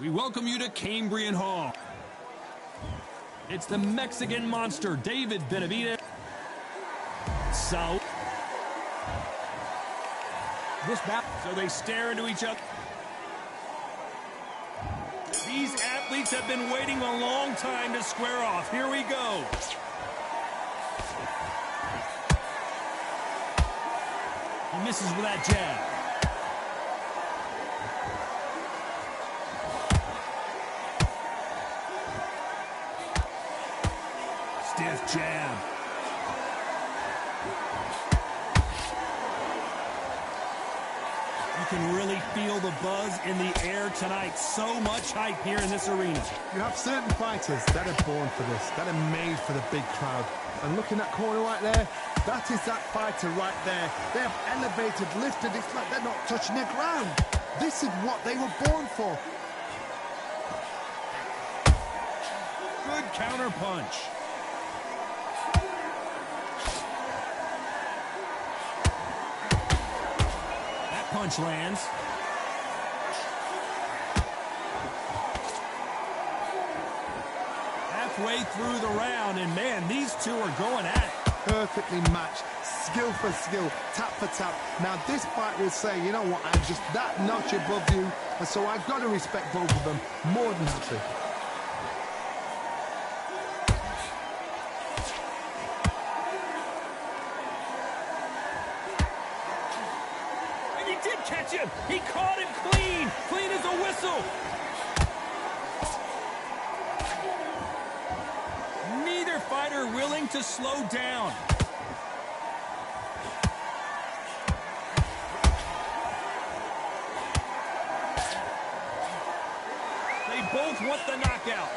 We welcome you to Cambrian Hall. It's the Mexican monster, David Benavidez. So they stare into each other. These athletes have been waiting a long time to square off. Here we go. He misses with that jab. Stiff jab. You can really feel the buzz in the air tonight. So much hype here in this arena. You have certain fighters that are born for this, that are made for the big crowd. And look in that corner right there, that is that fighter right there. They have elevated, lifted, it's like they're not touching the ground. This is what they were born for. Good counter punch. Punch lands. Halfway through the round, and man, these two are going at it. Perfectly matched, skill for skill, tap for tap. Now this fight will say, you know what, I'm just that notch above you, and so I've got to respect both of them more than happy. Catch him! He caught him clean! Clean as a whistle! Neither fighter willing to slow down. They both want the knockout.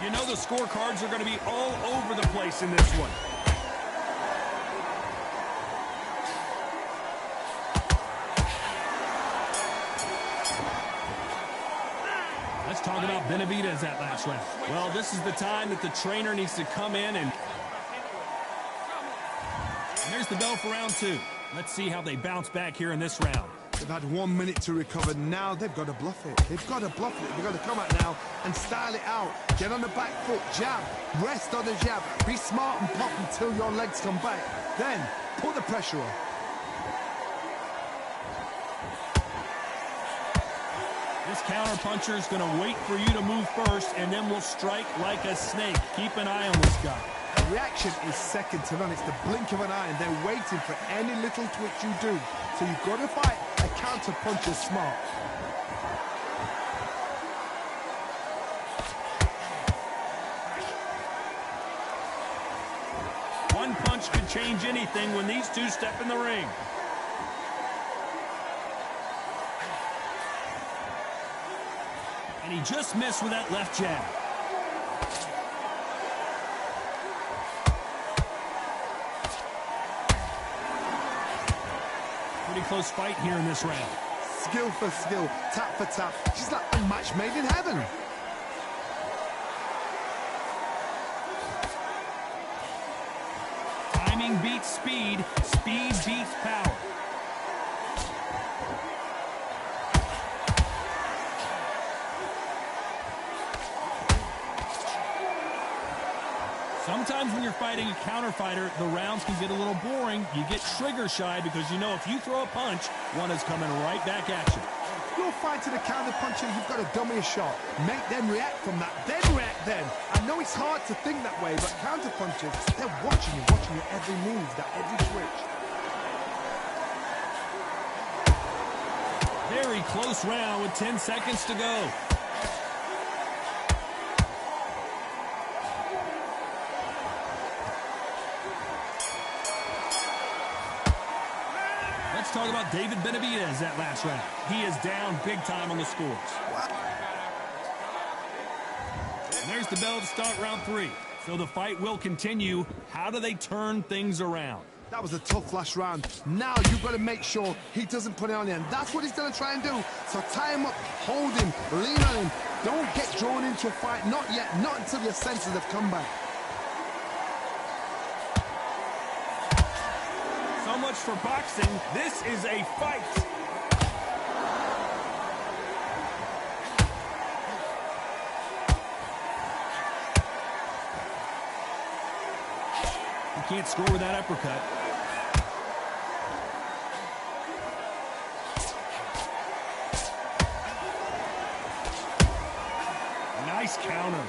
You know the scorecards are going to be all over the place in this one. Talk about Benavidez that last round. Well, this is the time that the trainer needs to come in and there's the bell for round two. Let's see how they bounce back here in this round. They've had 1 minute to recover. Now they've got to bluff it. They've got to bluff it. They've got to come out now and style it out. Get on the back foot, jab, rest on the jab. Be smart and pop until your legs come back. Then put the pressure on. This counter-puncher is going to wait for you to move first, and then will strike like a snake. Keep an eye on this guy. The reaction is second to none. It's the blink of an eye, and they're waiting for any little twitch you do. So you've got to fight a counter-puncher smart. One punch could change anything when these two step in the ring. And he just missed with that left jab. Pretty close fight here in this round. Skill for skill, tap for tap. She's like a match made in heaven. Timing beats speed. Speed beats power. Sometimes when you're fighting a counter fighter, the rounds can get a little boring. You get trigger shy because you know if you throw a punch, one is coming right back at you. You're fighting a counter puncher, you've got to dummy a shot. Make them react from that, then react then. I know it's hard to think that way, but counter punchers, they're watching you every move, that every switch. Very close round with 10 seconds to go. Talk about David Benavidez that last round. He is down big time on the scores. And there's the bell to start round three. So the fight will continue. How do they turn things around? That was a tough last round. Now you've got to make sure he doesn't put it on you. And that's what he's going to try and do. So tie him up, hold him, lean on him. Don't get drawn into a fight. Not yet. Not until your senses have come back. So much for boxing. This is a fight. You can't score with that uppercut. Nice counter.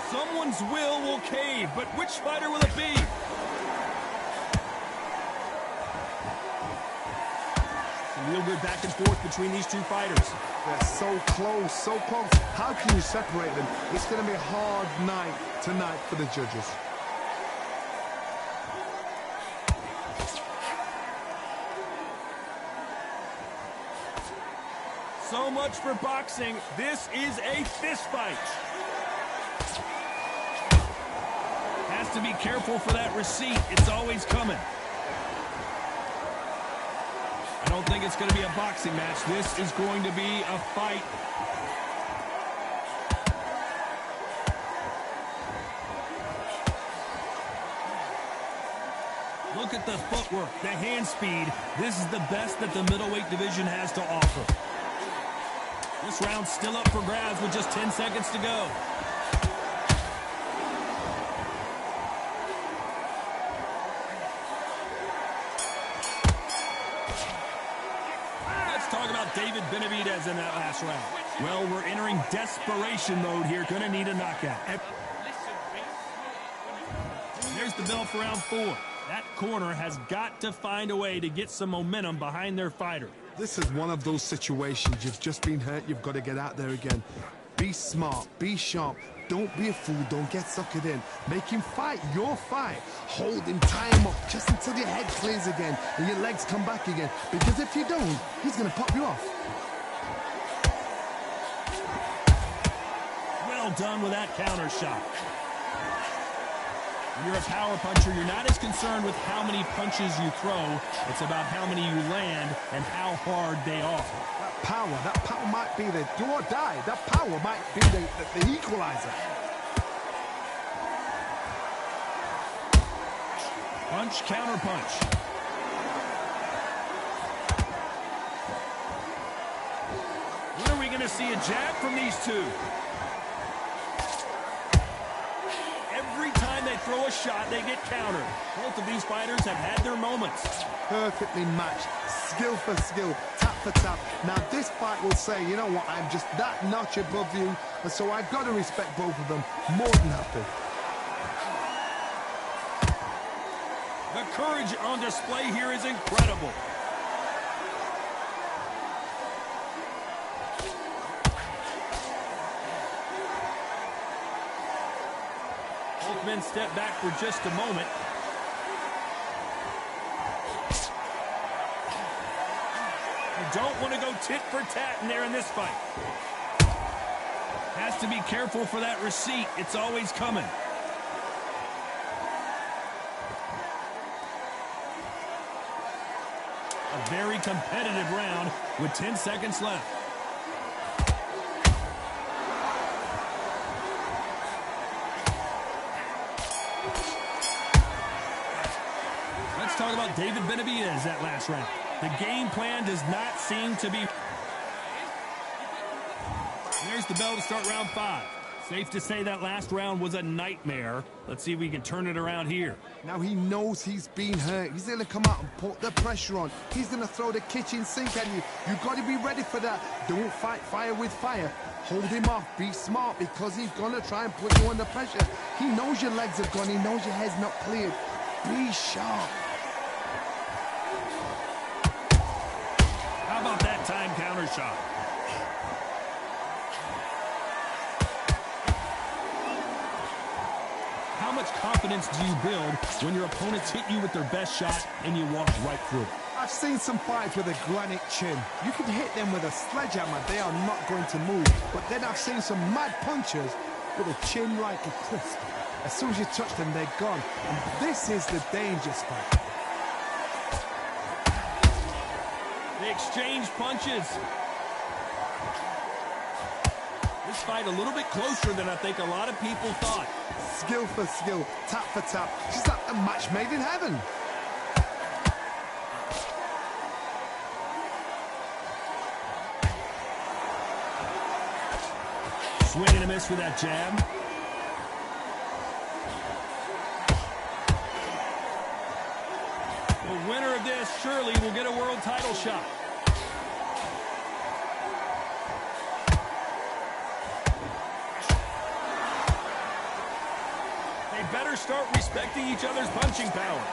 Someone's will cave, but which fighter will it be? Some real good back and forth between these two fighters. They're so close, so close. How can you separate them? It's going to be a hard night tonight for the judges. So much for boxing. This is a fist fight. Has to be careful for that receipt. It's always coming. I don't think it's going to be a boxing match. This is going to be a fight. Look at the footwork, the hand speed. This is the best that the middleweight division has to offer. This round's still up for grabs with just 10 seconds to go. Let's talk about David Benavidez in that last round. Well, we're entering desperation mode here. Gonna need a knockout. There's the bell for round 4. That corner has got to find a way to get some momentum behind their fighter. This is one of those situations. You've just been hurt. You've got to get out there again. Be smart. Be sharp. Don't be a fool. Don't get suckered in. Make him fight your fight. Hold him. Tie him up just until your head clears again and your legs come back again. Because if you don't, he's going to pop you off. Well done with that counter shot. When you're a power puncher, you're not as concerned with how many punches you throw. It's about how many you land and how hard they are. That power might be the do or die. That power might be the equalizer. Punch, counter punch. When are we going to see a jab from these two? Every time they throw a shot, they get countered. Both of these fighters have had their moments. Perfectly matched, skill for skill, tap for tap. Now this fight will say, you know what, I'm just that notch above you, and so I've got to respect both of them. More than happy. The courage on display here is incredible. Both men step back for just a moment. You don't want to go tit for tat in there in this fight. Has to be careful for that receipt. It's always coming. A very competitive round with 10 seconds left. Let's talk about David Benavidez that last round. The game plan does not seem to be... There's the bell to start round 5. Safe to say that last round was a nightmare. Let's see if we can turn it around here. Now he knows he's been hurt. He's going to come out and put the pressure on. He's going to throw the kitchen sink at you. You've got to be ready for that. Don't fight fire with fire. Hold him off. Be smart because he's going to try and put you under pressure. He knows your legs have gone. He knows your head's not cleared. Be sharp. How about that time counter shot? How much confidence do you build when your opponents hit you with their best shot and you walk right through it? I've seen some fights with a granite chin. You can hit them with a sledgehammer. They are not going to move. But then I've seen some mad punchers with a chin like a crisp. As soon as you touch them, they're gone. And this is the danger spot. They exchange punches. This fight a little bit closer than I think a lot of people thought. Skill for skill, tap for tap. Just like a match made in heaven. Swing and a miss with that jab. The winner of this surely will get a world title shot. They better start respecting each other's punching power.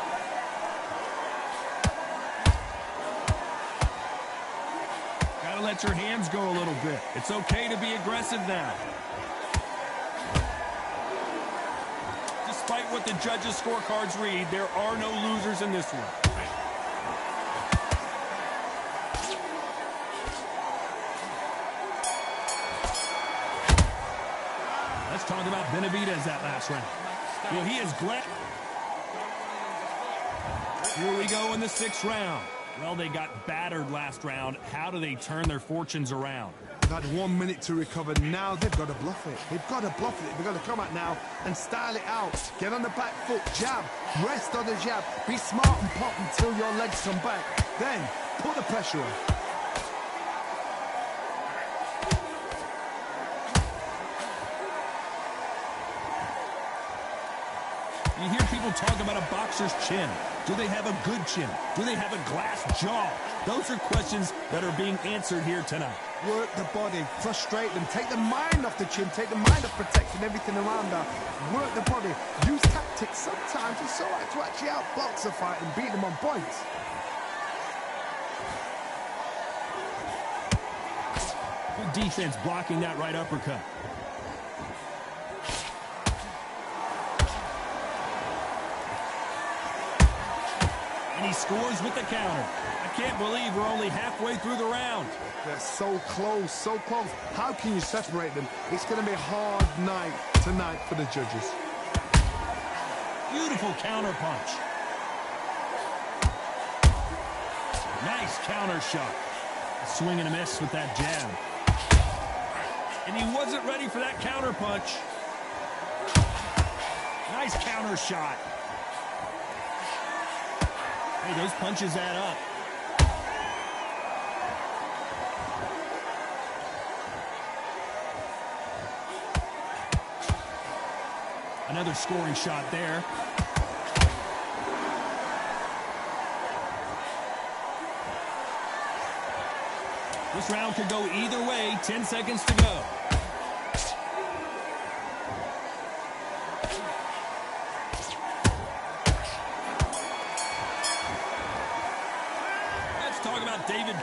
Gotta let your hands go a little bit. It's okay to be aggressive now. Despite what the judges' scorecards read, there are no losers in this one. Let's talk about Benavidez that last round. Well, he is glad. Here we go in the 6th round. Well, they got battered last round. How do they turn their fortunes around? They've had 1 minute to recover. Now they've got to bluff it. They've got to bluff it. They've got to come out now and style it out. Get on the back foot, jab, rest on the jab. Be smart and pop until your legs come back. Then put the pressure on. You hear people talk about a boxer's chin. Do they have a good chin? Do they have a glass jaw? Those are questions that are being answered here tonight. Work the body, frustrate them, take the mind off the chin, take the mind off protecting everything around her. Work the body, use tactics. Sometimes it's all right to actually outbox a fight and beat them on points. Good defense blocking that right uppercut. And he scores with the counter. I can't believe we're only halfway through the round. They're so close, so close. How can you separate them? It's going to be a hard night tonight for the judges. Beautiful counter punch. Nice counter shot. A swing and a miss with that jab. And he wasn't ready for that counter punch. Nice counter shot. Hey, those punches add up. Another scoring shot there. This round could go either way. 10 seconds to go. Let's talk about David.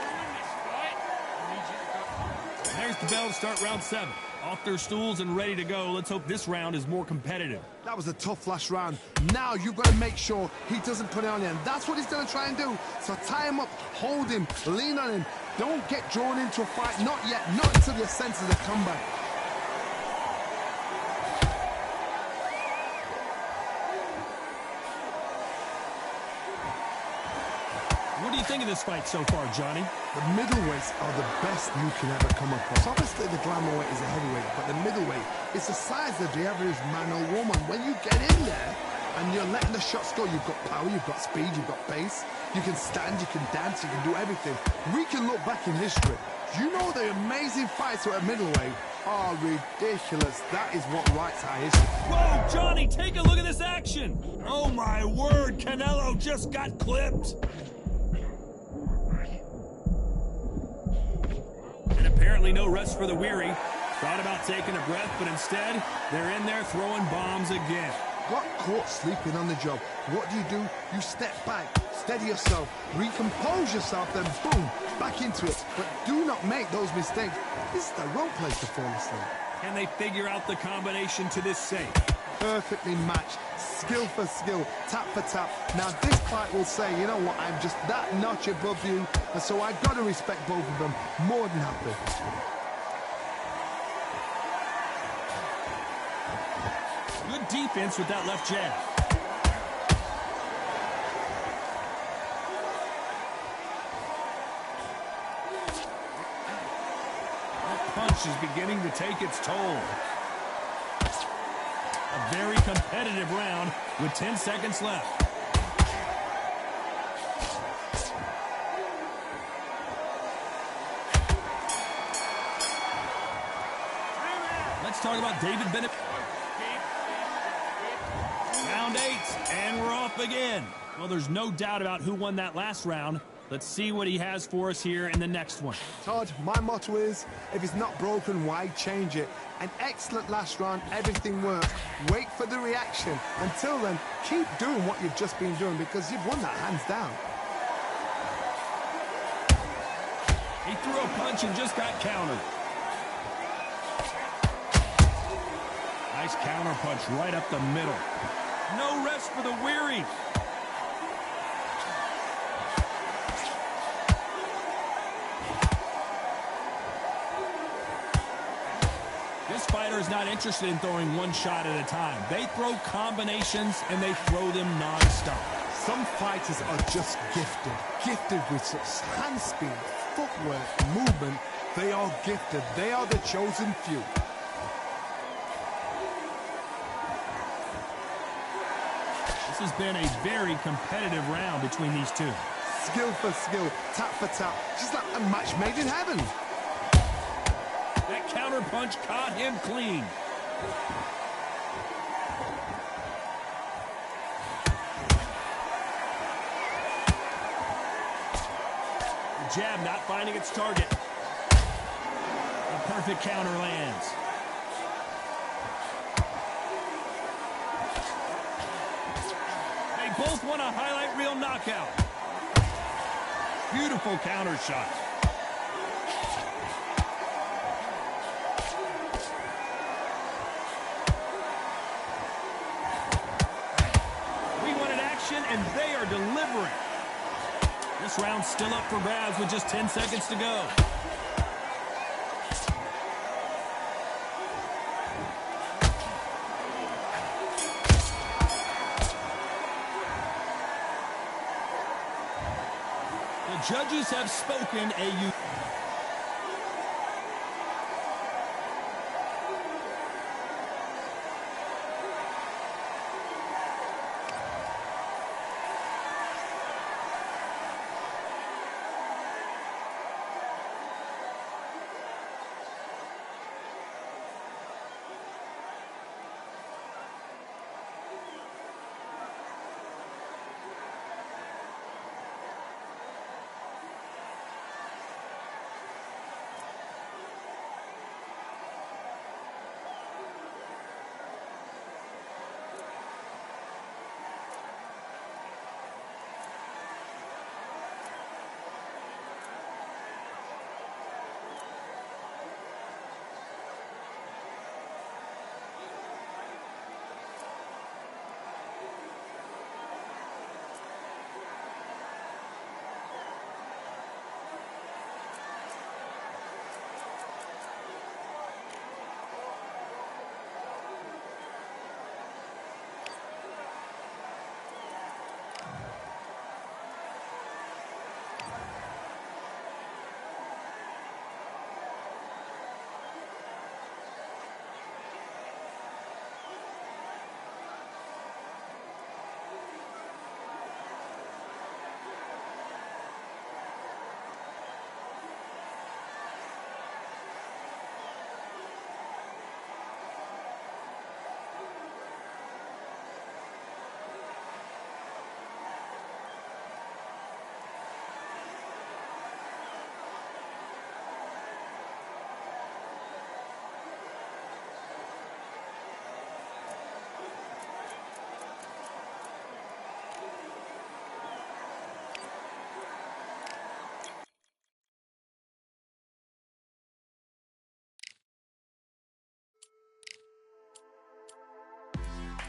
There's the bell to start round 7. Off their stools and ready to go. Let's hope this round is more competitive. That was a tough last round. Now you've got to make sure he doesn't put it on you. And that's what he's going to try and do. So tie him up, hold him, lean on him. Don't get drawn into a fight. Not yet. Not until your senses have come back. What do you think of this fight so far, Johnny? The middleweights are the best you can ever come across. Obviously, the glamour weight is a heavyweight, but the middleweight is the size of the average man or woman. When you get in there and you're letting the shots go, you've got power, you've got speed, you've got pace. You can stand, you can dance, you can do everything. We can look back in history. You know the amazing fights at middleweight are ridiculous. That is what writes our history. Whoa, Johnny, take a look at this action. Oh, my word, Canelo just got clipped. And apparently no rest for the weary. Thought about taking a breath, but instead, they're in there throwing bombs again. Got caught sleeping on the job. What do? You step back, steady yourself, recompose yourself, then boom, back into it. But do not make those mistakes. This is the wrong place to fall asleep. Can they figure out the combination to this safe? Perfectly matched, skill for skill, tap for tap. Now this fight will say, you know what, I'm just that notch above you, and so I've got to respect both of them. More than happy. Good defense with that left jab. That punch is beginning to take its toll. A very competitive round with 10 seconds left. Let's talk about David Bennett. Round 8, and we're off again. Well, there's no doubt about who won that last round. Let's see what he has for us here in the next one. Todd, my motto is, if it's not broken, why change it? An excellent last round, everything worked. Wait for the reaction. Until then, keep doing what you've just been doing because you've won that hands down. He threw a punch and just got countered. Nice counter punch right up the middle. No rest for the weary. This fighter is not interested in throwing one shot at a time. They throw combinations and they throw them non-stop. Some fighters are just gifted with such hand speed, footwork, movement. They are gifted. They are the chosen few. This has been a very competitive round between these two. Skill for skill, tap for tap. Just like a match made in heaven. That counter punch caught him clean. The jab not finding its target. A perfect counter lands. They both want a highlight reel knockout. Beautiful counter shot. And they are delivering. This round's still up for grabs with just 10 seconds to go. The judges have spoken.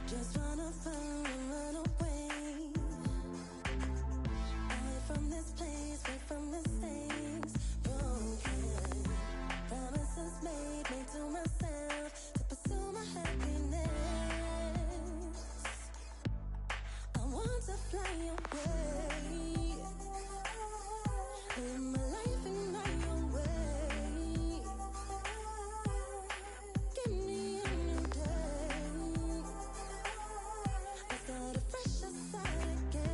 Just wanna fall and run away. Away from this place, away from mistakes. Broken promises made to myself to pursue my happiness. I want to fly away. Live my life in my own way. Give me a new day. I start afresh aside again.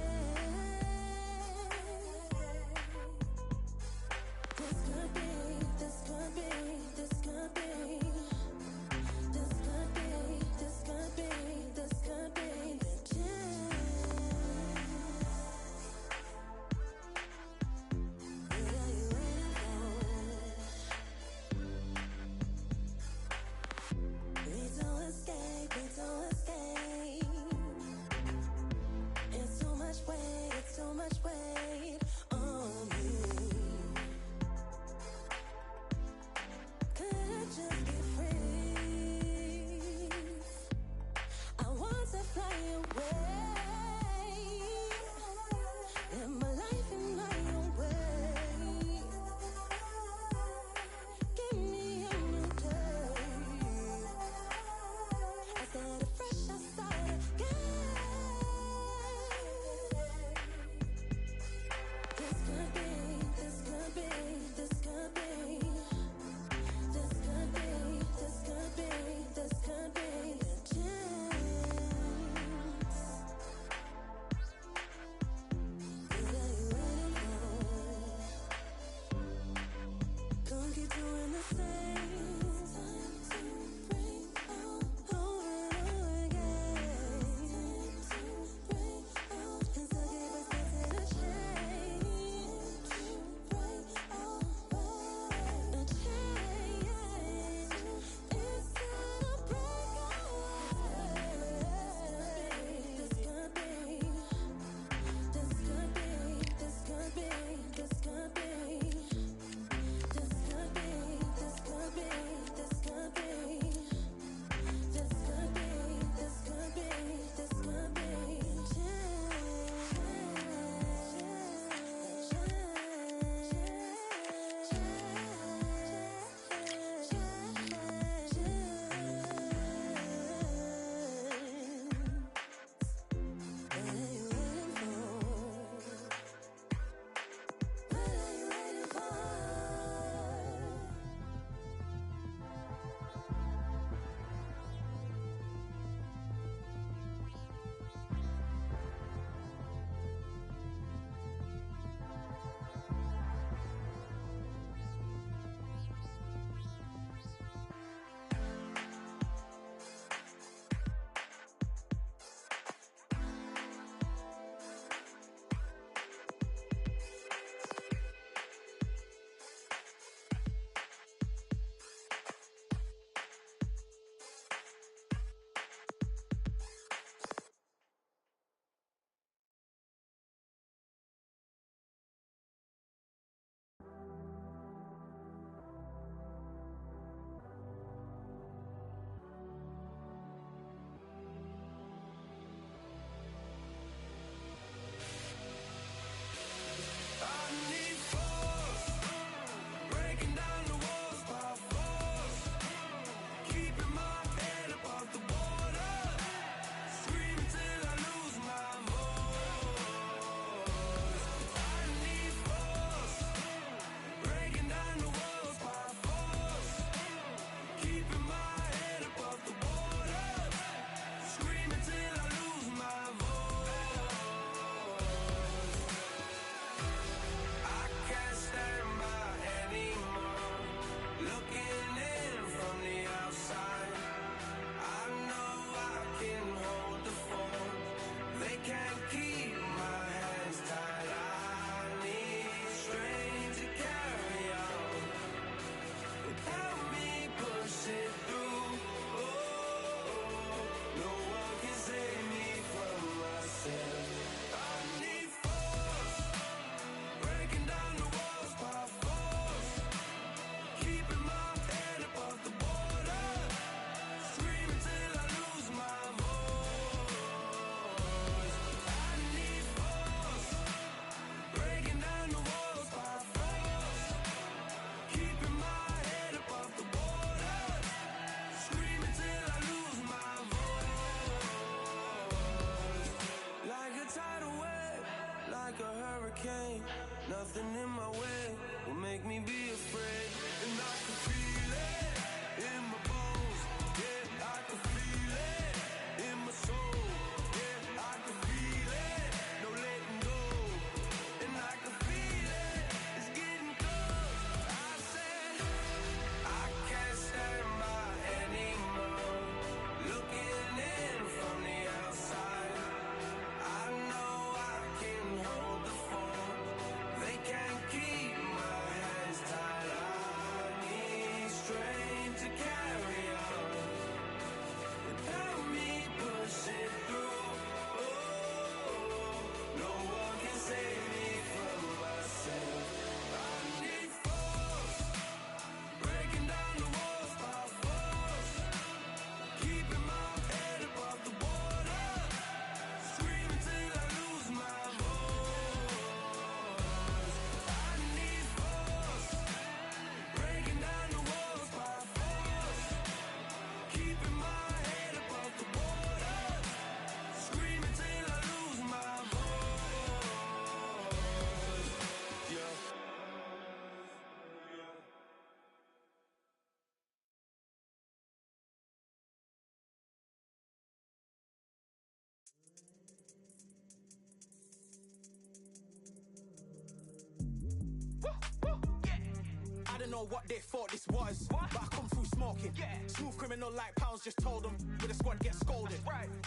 know what they thought this was, but I come through smoking. Smooth criminal like pounds, just told them with a squad get scolded.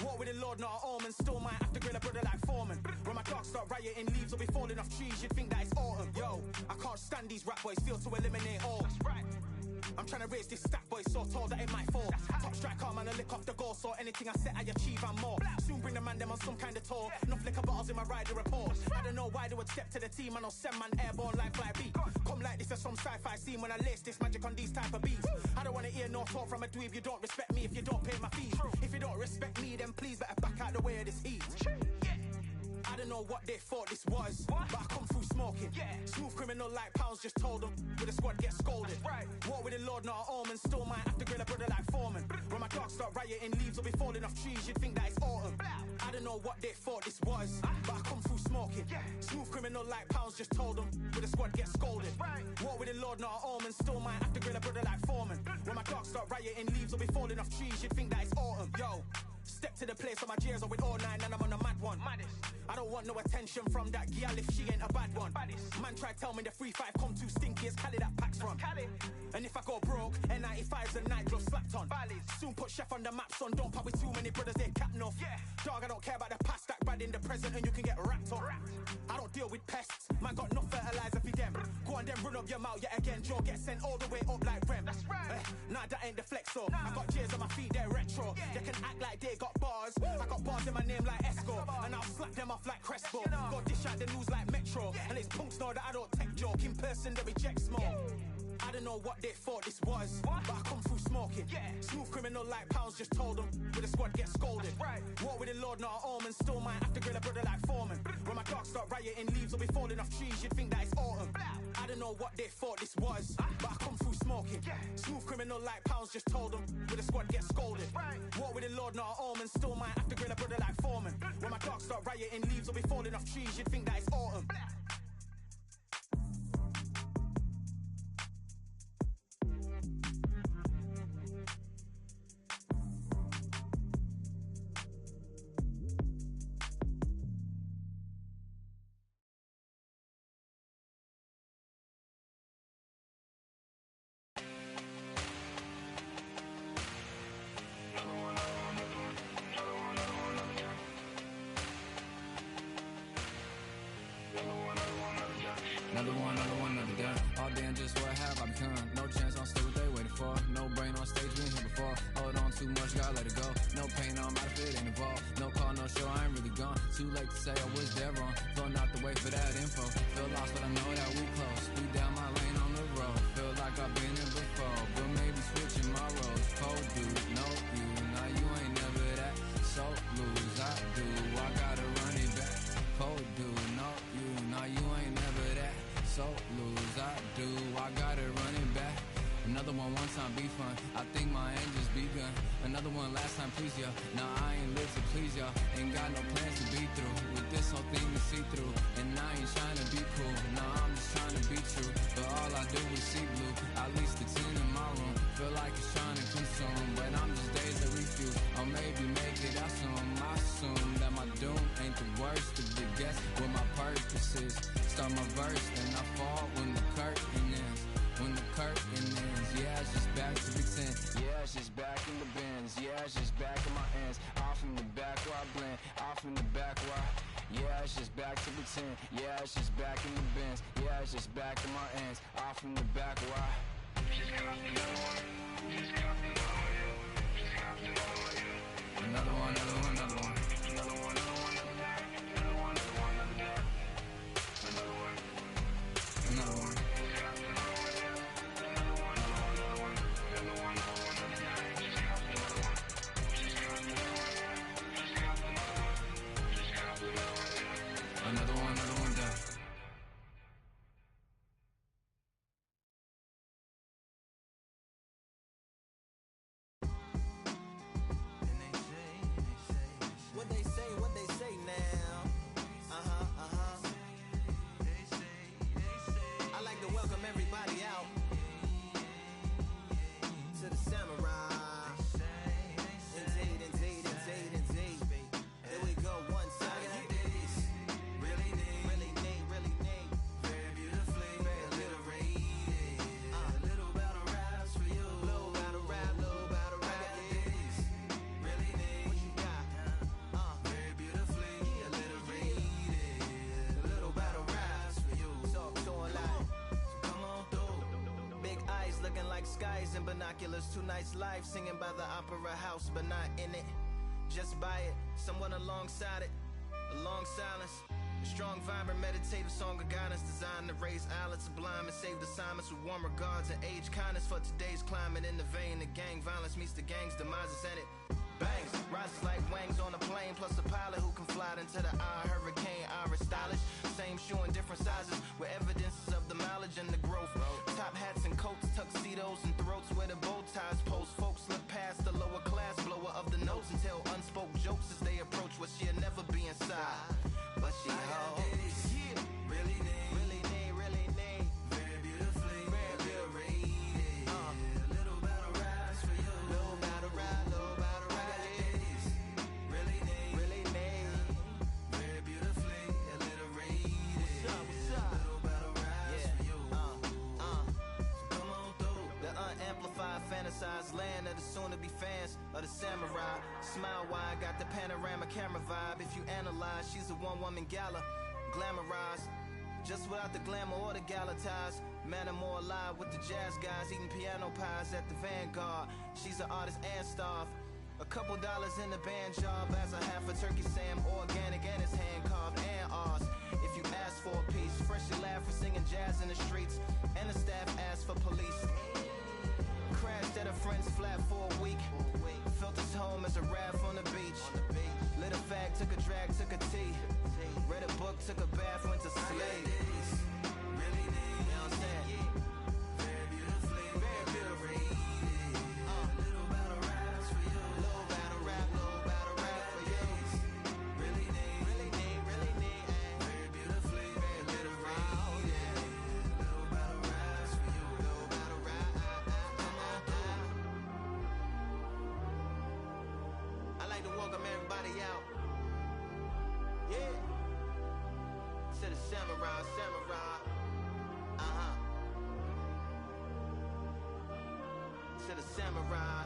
Walk with the Lord, not an omen. Still might have to grill a brother like Foreman. When my dogs start rioting, leaves will be falling off trees. You'd think that it's autumn. Yo, I can't stand these rap boys, feel to eliminate all. I'm trying to raise this stack boy so tall that it might fall. Top striker, man, I lick off the goal, so anything I set I achieve and more. Soon bring the man them on some kind of tour. Enough liquor bottles in my rider report. I don't know why they would step to the team and I'll send man airborne like fly beat. Come like this as some sci-fi scene when I lace this magic on these type of beats. I don't wanna hear no talk from a dweeb. You don't respect me if you don't pay my fees. If you don't respect me, then please better back out the way of this heat. I don't know what they thought this was, but I come through smoking. Smooth criminal like pounds, just told them with a squad get scolded. Walk with the Lord, not an omen. Still might have to grill a brother like Foreman. When my dogs start rioting, leaves will be falling off trees. You'd think that it's autumn. I don't know what they thought this was, but I come through smoking. Smooth criminal like pounds, just told them with a squad get scolded. Walk with the Lord, not an omen. Still might have to grill a brother like Foreman. When my dogs start rioting, leaves will be falling off trees. You'd think that it's autumn. Yo. Step to the place on my jeers are with all nine and I'm on a mad one. I don't want no attention from that gal if she ain't a bad one. Man try tell me the 3-5 come too stinky as Cali that packs from. And if I go broke, N95's a nightclub slapped on. Soon put Chef on the map, son. Don't pop with too many brothers, they cap enough. Dog, I don't care about the past, that bad in the present and you can get wrapped up. I don't deal with pests, man got no fertilizer for them. Go on then run up your mouth yet again, Joe get sent all the way up like Rem. Nah, that ain't the flexo. I got jeers on my feet, they're retro. They can act like they got bars. I got bars in my name like Esco, and I'll slap them off like Crespo. Go dish out the news like Metro, and it's punks know that I don't tech joke. In person, they reject smoke. I don't know what they thought this was, but I come through smoking. Smooth criminal like pounds, just told them with a squad get scolded. Walk with the Lord, not an omen. Still might have to grill a brother like Foreman. When my dogs start rioting, leaves will be falling off trees. You'd think that it's autumn. I don't know what they thought this was, but I come through smoking. Smooth criminal like pounds, just told them with a squad get scolded. Walk with the Lord, not an omen. Still might have to grill a brother like Foreman. When my dogs start rioting, leaves will be falling off trees. You'd think that it's autumn. Another gun. All damn, just what have I become? No chance, I'll stay what they waiting for. No brain on stage, been here before. Hold on too much, gotta let it go. No pain, I'm out if it ain't involved. No call, no show, I ain't really gone. Too late to say I was there wrong. Floating out the way for that info. Feel lost, but I know that we close. We down my lane on the road. Feel like I've been here before, but maybe switching my roles. Cold dude, no you. Now you ain't never that. So lose, I do. I gotta run it back. Cold dude, no you. Now you ain't never that. So lose, I do. I gotta run it back. Another one time be fun. I think my end just begun. Another one last time please ya. Nah, I ain't live to please y'all. Ain't got no plans to be through. With this whole thing to see through. And I ain't trying to be cool. Nah, I'm just trying to be true. But all I do is see blue. At least it's in my room. Feel like it's trying to consume. But I'm just days that refuse. Or maybe make it out soon. I assume that my doom ain't the worst. To be guess what my purpose is. Start my verse, then I fall when the curtain ends. When the curtain ends, yeah, it's just back to pretend. Yeah, it's just back in the bins. Yeah, it's just back in my ends. Off in the back where I blend. Off in the back where I... Yeah, it's just back to pretend. Yeah, it's just back in the bins. Yeah, it's just back in my ends. Off in the back where I... Another one, another one, another one. Another one, another one, another one. Another one. looking like skies and binoculars. Two nights life, singing by the opera house, but not in it. Just by it, someone alongside it. A long silence. A strong, vibrant, meditative song of guidance designed to raise eyelids sublime and save assignments with warm regards and age kindness for today's climate. In the vein of gang violence meets the gang's demises in it. Bangs, rises like wings on a plane, plus a pilot who can fly into the eye. Hurricane, Irish stylish. Same shoe in different sizes with evidences of the mileage and the growth. Top hats and coats, tuxedos and throats where the bow ties post. Folks look past the lower class blower of the notes and tell unspoke jokes as they approach what she'll never be inside. But she holds. Yeah. Really need. Very beautifully, very rated. Little battle rise for you. Little battle ride. Really need. Very beautifully, alliterated. What's up? Little battle rise for you. So come on through. The unamplified, fantasized land of the soon-to-be fans of the samurai. Smile wide, got the panorama camera vibe. If you analyze, she's a one-woman gala, glamorized, just without the glamour or the gala ties. Man, I'm more alive with the jazz guys, eating piano pies at the Vanguard. She's an artist and staff. A couple dollars in the band job as a half a turkey Sam, organic and it's hand carved and ours. If you ask for a piece, freshly laugh for singing jazz in the streets, and the staff asked for police. Crashed at a friend's flat for a week. Felt his home as a raft on the beach. Lit a fag, took a drag, took a tea. Read a book, took a bath, went to sleep. Really need, you know what I'm saying? Very beautifully, very beautifully. Little battle raps for you. Little battle rap for you. Really need. Very beautifully, very beautifully. Little battle raps for you. Little battle rap. Come on through. I like to welcome everybody out. Yeah. To the samurai. To the samurai.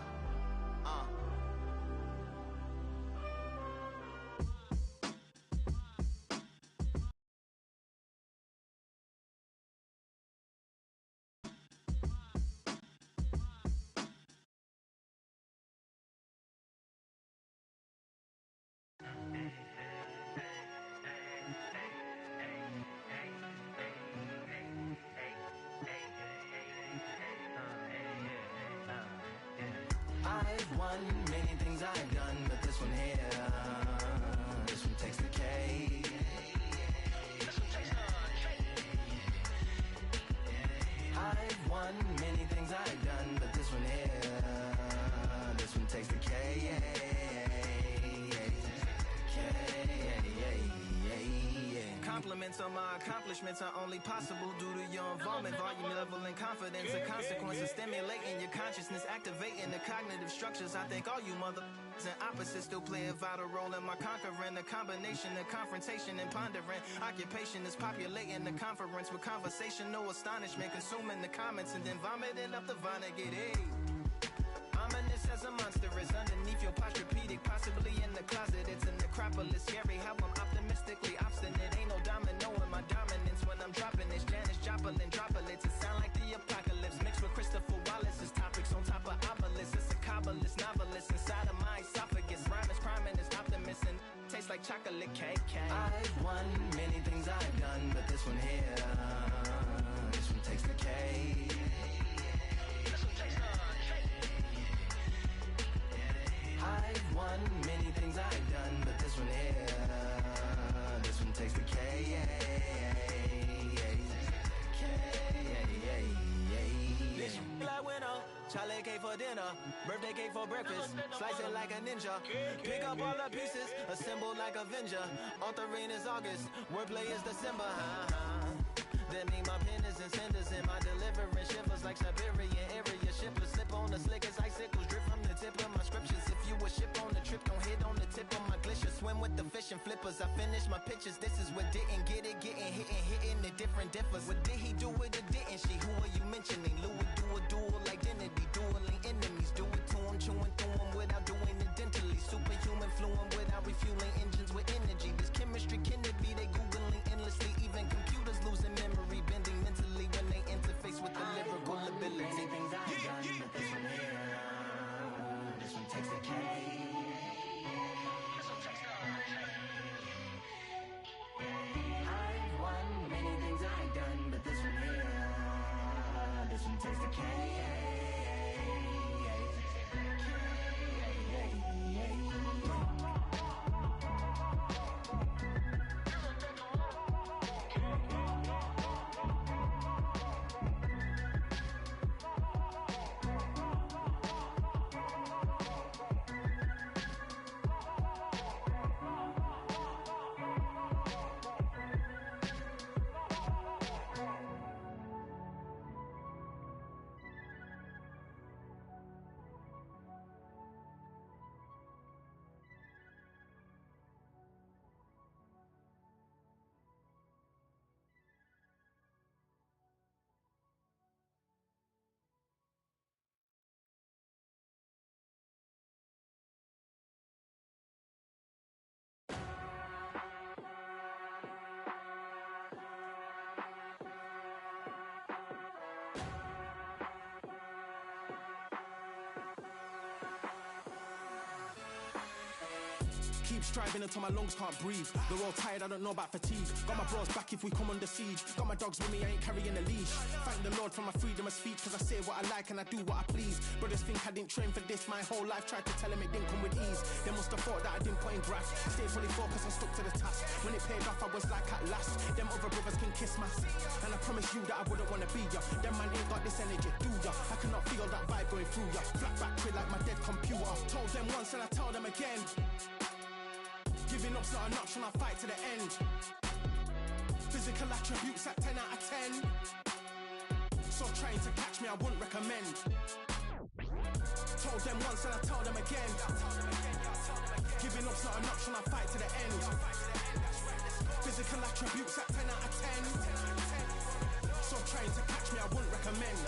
I've won many things I've done, but this one here, this one takes the cake. I've won many things I've done, but this one here, this one takes the cake. Compliments on my accomplishments are only possible due to your involvement, volume, level, and confidence. The consequences stimulating your consciousness, activating the cognitive structures. I think all you and opposites still play a vital role in my conquering. The combination of confrontation and pondering. Occupation is populating the conference with conversational astonishment, consuming the comments and then vomiting up the Vonnegut. Hey. Ominous as a monster is underneath your posturepedic, possibly in the closet. It's a necropolis, scary how I'm optimistically obstinate. Ain't no domino in my dominance when I'm dropping this. Janis Joplin droplets, it sound like the apocalypse mixed with Christopher Wallace's topics on top of obelisks. It's a kabbalist novelist inside of my esophagus. Rhyme is priming is optimist and tastes like chocolate cake. I've won many things I've done, but this one here, this one takes the cake. I've won many things I've done, but this one here, this one takes the K. Like winner, Charlie cake for dinner, birthday cake for breakfast, slice it like a ninja, pick up all the pieces, assemble like Avenger. Authoring is August, wordplay is December. That mean my pen is in cinders and my delivering shivers like Siberian area shippers. Slip on the slick as icicles, drip from the tip of my scriptures. If you a ship on the trip, don't hit on the tip of my glacier. Swim with the fish and flippers. I finish my pictures. This is what didn't get it, getting hitting the different differs. What did he do with it? Didn't she? Who are you mentioning? Louis do a dual identity, dueling enemies. Do it to him, chewing through him without doing it dentally. Superhuman, fluent without refueling engines with energy. This chemistry can it be? They googling endlessly. Even computers losing memory, bending mentally when they interface with the lyrical ability. Things Taste the candy. Keep striving until my lungs can't breathe. They're all tired, I don't know about fatigue. Got my bros back if we come under siege. Got my dogs with me, I ain't carrying a leash. Thank the Lord for my freedom of speech, cause I say what I like and I do what I please. Brothers think I didn't train for this my whole life. Tried to tell them it didn't come with ease. They must have thought that I didn't put in graft. Stayed fully focused and stuck to the task. When it paid off, I was like at last. Them other brothers can kiss my. And I promise you that I wouldn't wanna be ya. Them man ain't got this energy, do ya? I cannot feel that vibe going through ya. Flat back quit like my dead computer. Told them once and I tell them again. Giving up's not an option, I fight to the end. Physical attributes at 10 out of 10. So trying to catch me, I wouldn't recommend. Told them once and I tell them again. Giving up's not an option, I fight to the end. Physical attributes at 10 out of 10. So trying to catch me, I wouldn't recommend.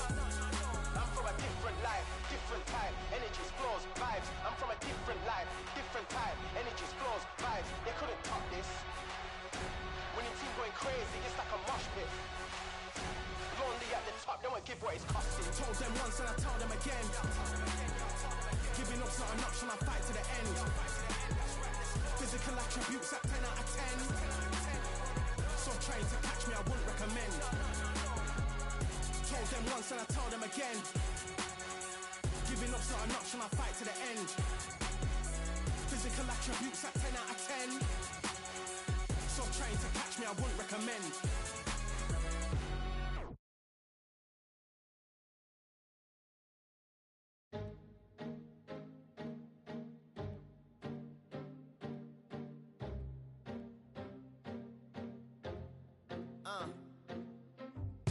I'm from a different life, different type, energies, flows, vibes. I'm from a different life, different type, energies, flows, vibes. They couldn't top this. Winning team going crazy, it's like a mosh pit. Lonely at the top, they won't give what it's costing. Told them once and I tell them again. Giving up's not an option, I fight to the end. Physical attributes at 10 out of 10. So trying to catch me, I wouldn't recommend. Told them once and I tell them again. Giving up's not an option, I fight to the end. Physical attributes at 10 out of 10. So trying to catch me, I wouldn't recommend.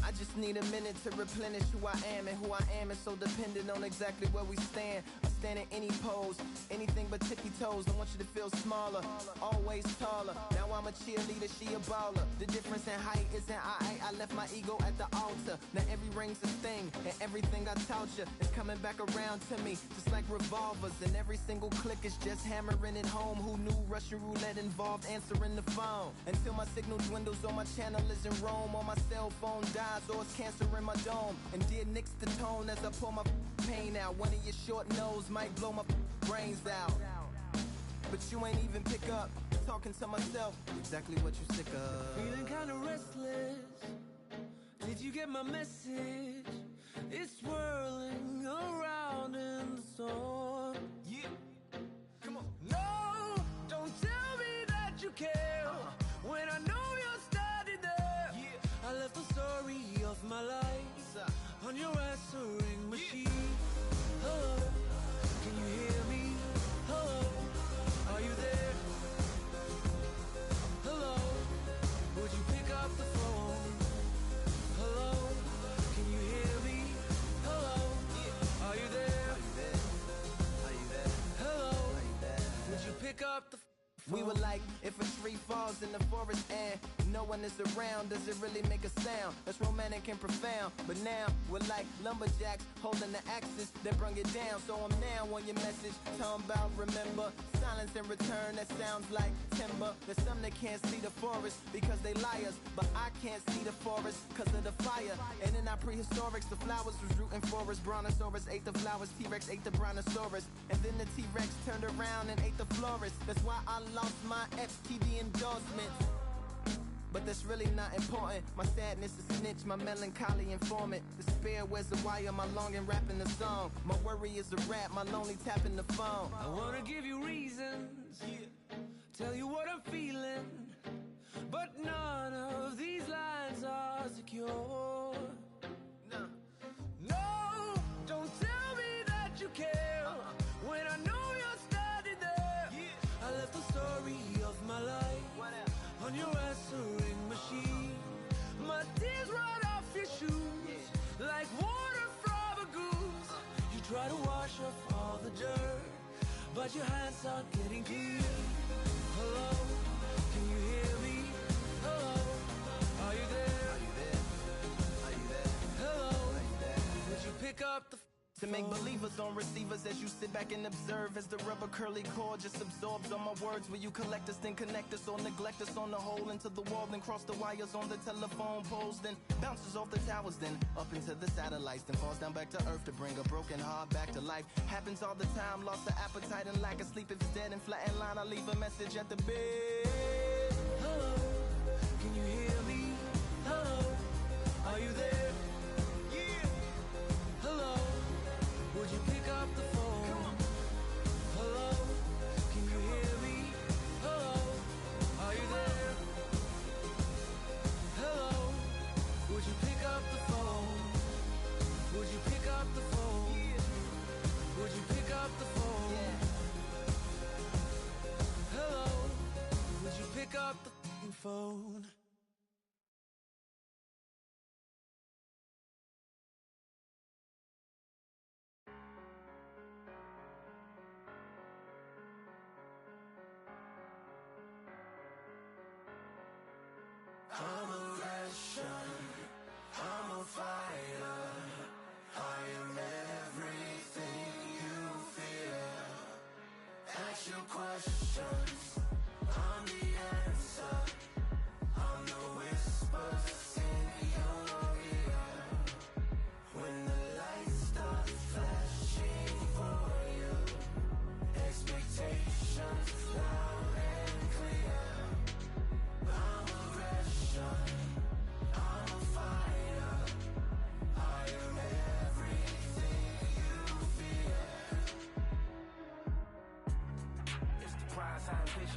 I just need a minute to replenish who I am, and who I am is so dependent on exactly where we stand. I stand in any pose, anything but tippy toes. I want you to feel smaller, always taller. Now I'm a cheerleader, she a baller. The difference in height isn't I left my ego at the altar. Now every ring's a thing, and everything I taught you is coming back around to me, just like revolvers. And every single click is just hammering it home. Who knew Russian roulette involved answering the phone? Until my signal dwindles or my channel is in Rome, or my cell phone dies, or it's cancer in my dome. And dear nicks the tone as I pull my pain out. One of your short nose might blow my brains out, but you ain't even pick up. Talking to myself, exactly what you sick of. Feeling kinda restless. Did you get my message? It's swirling around in the storm. Yeah, come on. No, don't tell me that you care when I know you're standing there. Yeah. I left the story of my life on your answering machine. Hello, can you hear me? Hello, are you there? Hello, would you pick up the phone? Hello, can you hear me? Hello, are you there? Are you there? Hello, Are you there? would you pick up the phone? We were like, if a tree falls in the forest and no one is around, does it really make a sound? That's romantic and profound. But now, we're like lumberjacks holding the axes that bring it down. So I'm now on your message, talking about remember. Silence in return, that sounds like timber. There's some that can't see the forest because they liars, but I can't see the forest because of the fire. And in our prehistorics, the flowers was rooting for us. Brontosaurus ate the flowers, T-Rex ate the Brontosaurus. And then the T-Rex turned around and ate the florist. That's why I lost my FTD endorsement. But that's really not important. My sadness is snitch, my melancholy informant. The despair, where's the wire? My longing rapping the song. My worry is the rap, my lonely tapping the phone. I wanna give you reasons, tell you what I'm feeling, but none of these lines are secure. No, don't tell me that you care when I know you're standing there. I left the story of my life on your answering machine. My tears run off your shoes like water from a goose. You try to wash off all the dirt, but your hands aren't getting clean. Hello, can you hear me? Hello, are you there? Are you there? Are you there? Hello, Are you there? would you pick up the To make believers on receivers as you sit back and observe as the rubber curly cord just absorbs all my words. Will you collect us, then connect us, or neglect us on the hole into the wall, then cross the wires on the telephone poles, then bounces off the towers, then up into the satellites, then falls down back to earth to bring a broken heart back to life. Happens all the time, lost the appetite and lack of sleep. If it's dead and flat in line, I leave a message at the bed. hello, can you hear me? Hello, are you there? Hello, would you pick up the phone? Hello, can you hear me? Hello, are you there? Hello, would you pick up the phone? Would you pick up the phone? Would you pick up the phone? Hello, would you pick up the phone? I'm a Russian, I'm a fighter. I am everything you fear. Ask your questions, I'm the answer. I'm the whispers in your ear. When the lights start flashing for you, expectations loud and clear. I'm a Russian, I'm a fighter. I am everything you fear. It's the prize high vision.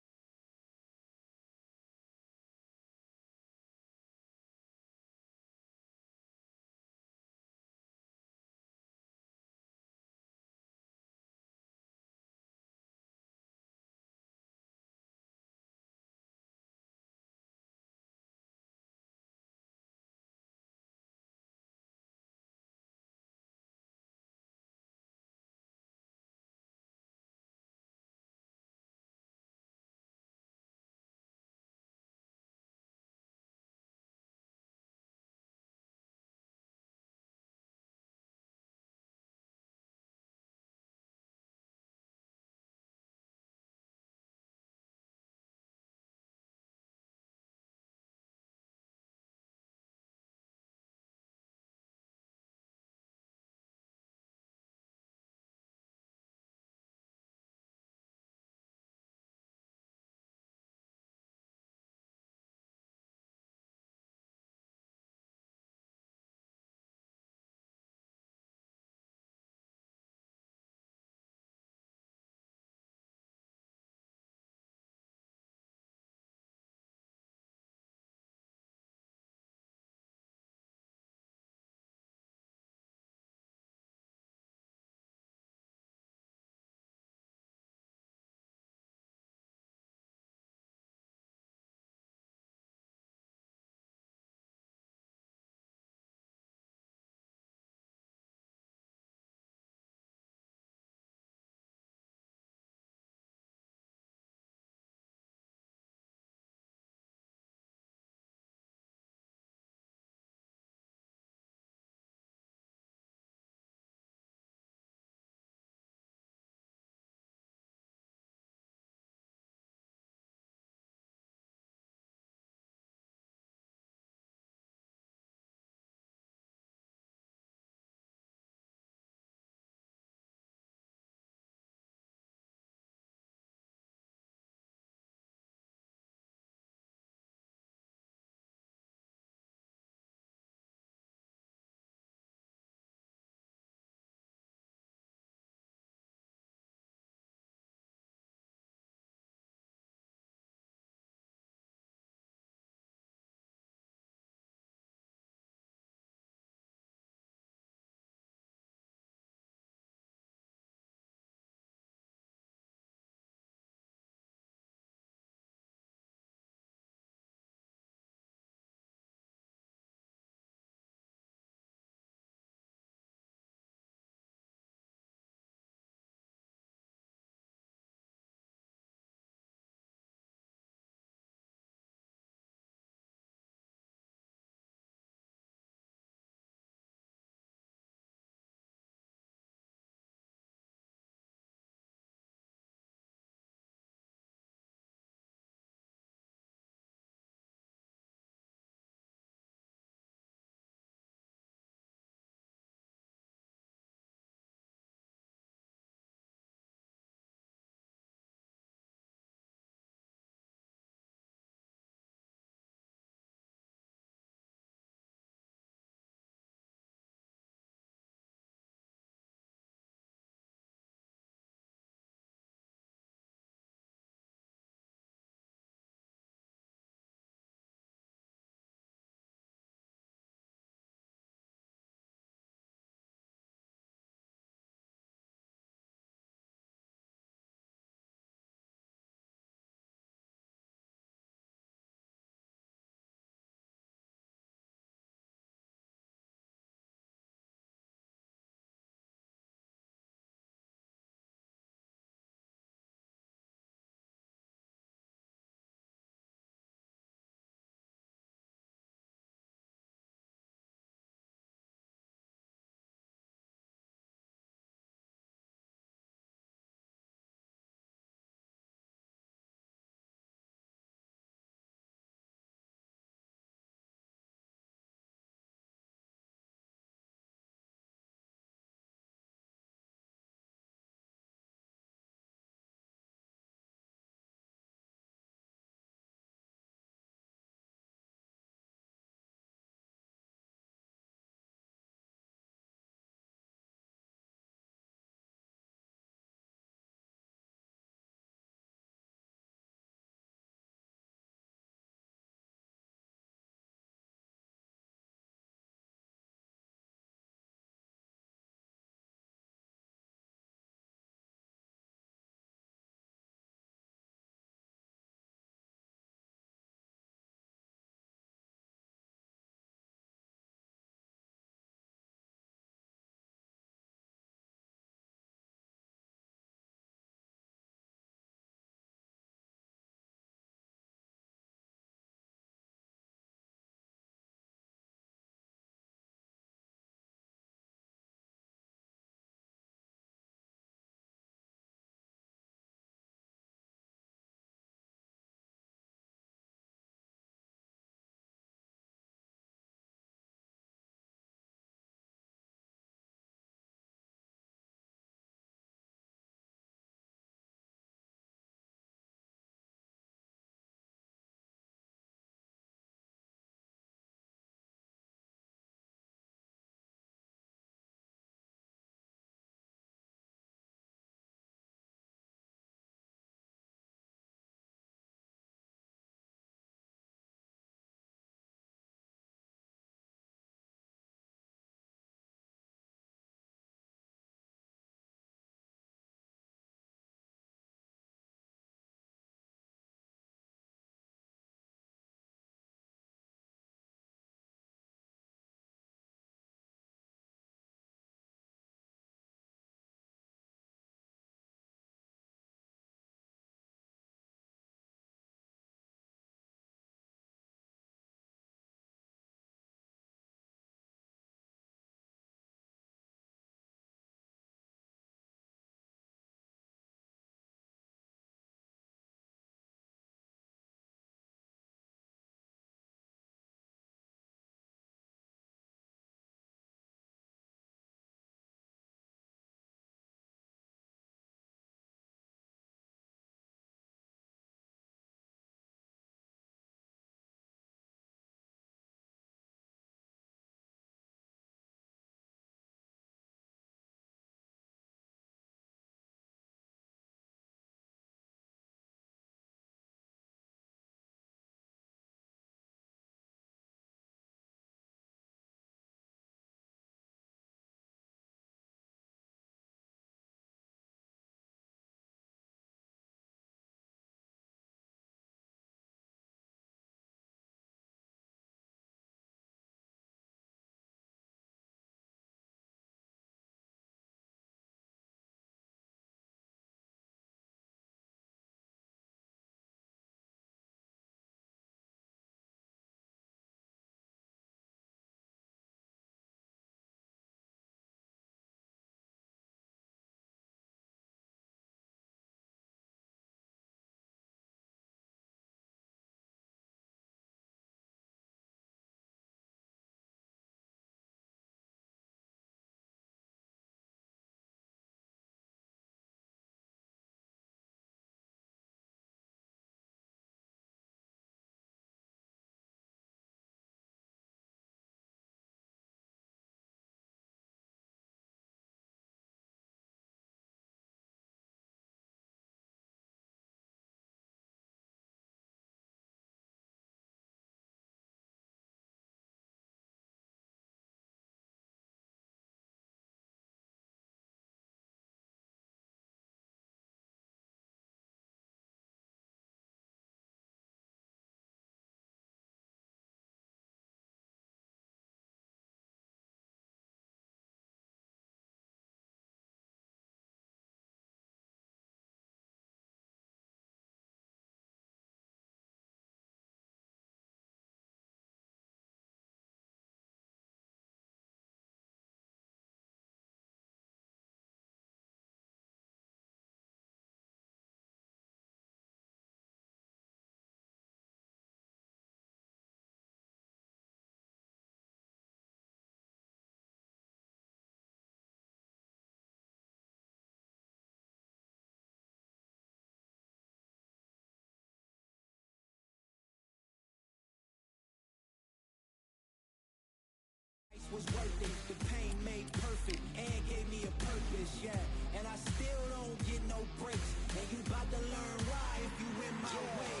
was worth it. The pain made perfect and gave me a purpose, yeah. And I still don't get no breaks. And you about to learn why if you in my way.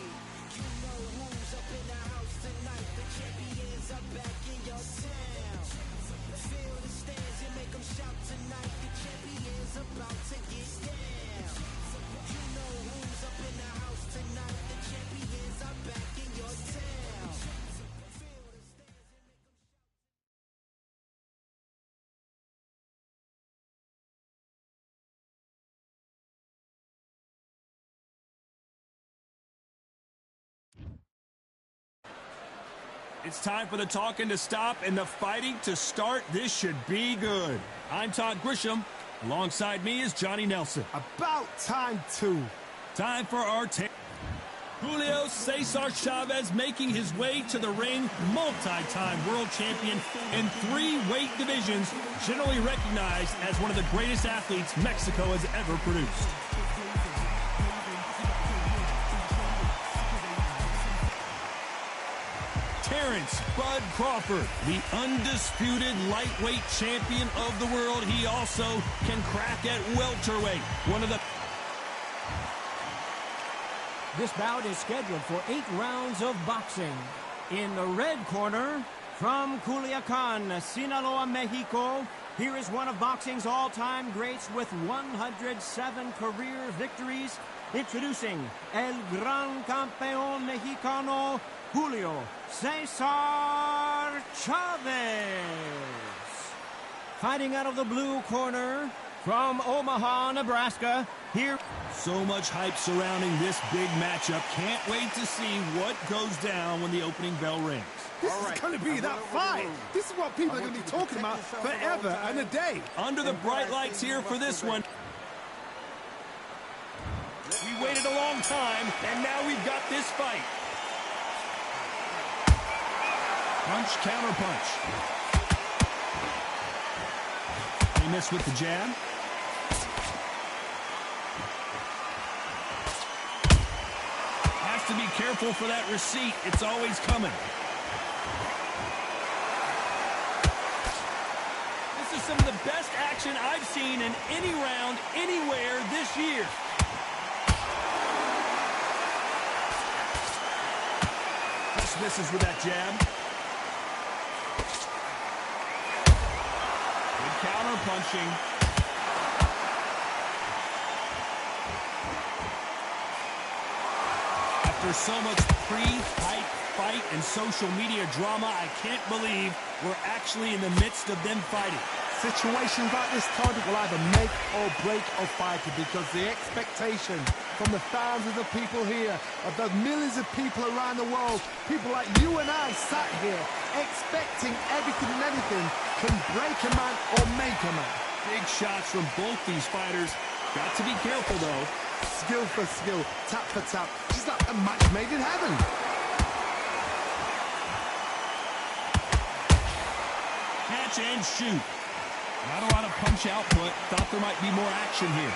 You know who's up in the house tonight. The champions are back in your town. Feel the stands and make them shout tonight. The champions about to get down. You know who's up in the house tonight. The champions are back in your town. Feel the stands and make them shout. It's time for the talking to stop and the fighting to start. This should be good. I'm Todd Grisham. Alongside me is Johnny Nelson. About time, too. Time for our Julio Cesar Chavez making his way to the ring, multi-time world champion in 3 weight divisions, generally recognized as one of the greatest athletes Mexico has ever produced. Terrence Bud Crawford, the undisputed lightweight champion of the world. He also can crack at welterweight. This bout is scheduled for 8 rounds of boxing. In the red corner, from Culiacan, Sinaloa, Mexico, here is one of boxing's all-time greats with 107 career victories. Introducing El Gran Campeón Mexicano, Julio Cesar Chavez. Fighting out of the blue corner, from Omaha, Nebraska, here. So much hype surrounding this big matchup. Can't wait to see what goes down when the opening bell rings. This is going to be that fight. This is what people are going to be talking about forever and a day. Under the bright lights here for this one. We waited a long time, and now we've got this fight. Punch, counter punch. He missed with the jab. Has to be careful for that receipt. It's always coming. This is some of the best action I've seen in any round, anywhere this year. Just misses with that jab. Good counter punching. After so much pre-hype fight and social media drama, I can't believe we're actually in the midst of them fighting. Situations like this, Todd, will either make or break a fighter because the expectation from the thousands of people here, of the millions of people around the world, people like you and I sat here expecting everything and anything can break a man or make a man. Big shots from both these fighters. Got to be careful, though. Skill for skill, tap for tap, just like a match made in heaven. Catch and shoot. Not a lot of punch output. Thought there might be more action here.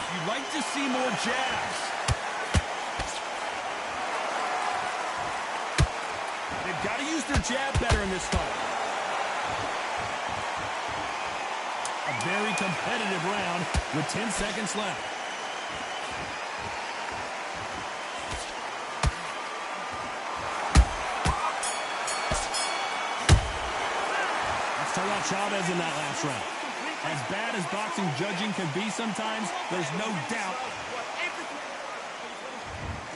You'd like to see more jabs. They've got to use their jab better in this fight. A very competitive round with 10 seconds left. Chavez in that last round. As bad as boxing judging can be sometimes, there's no doubt.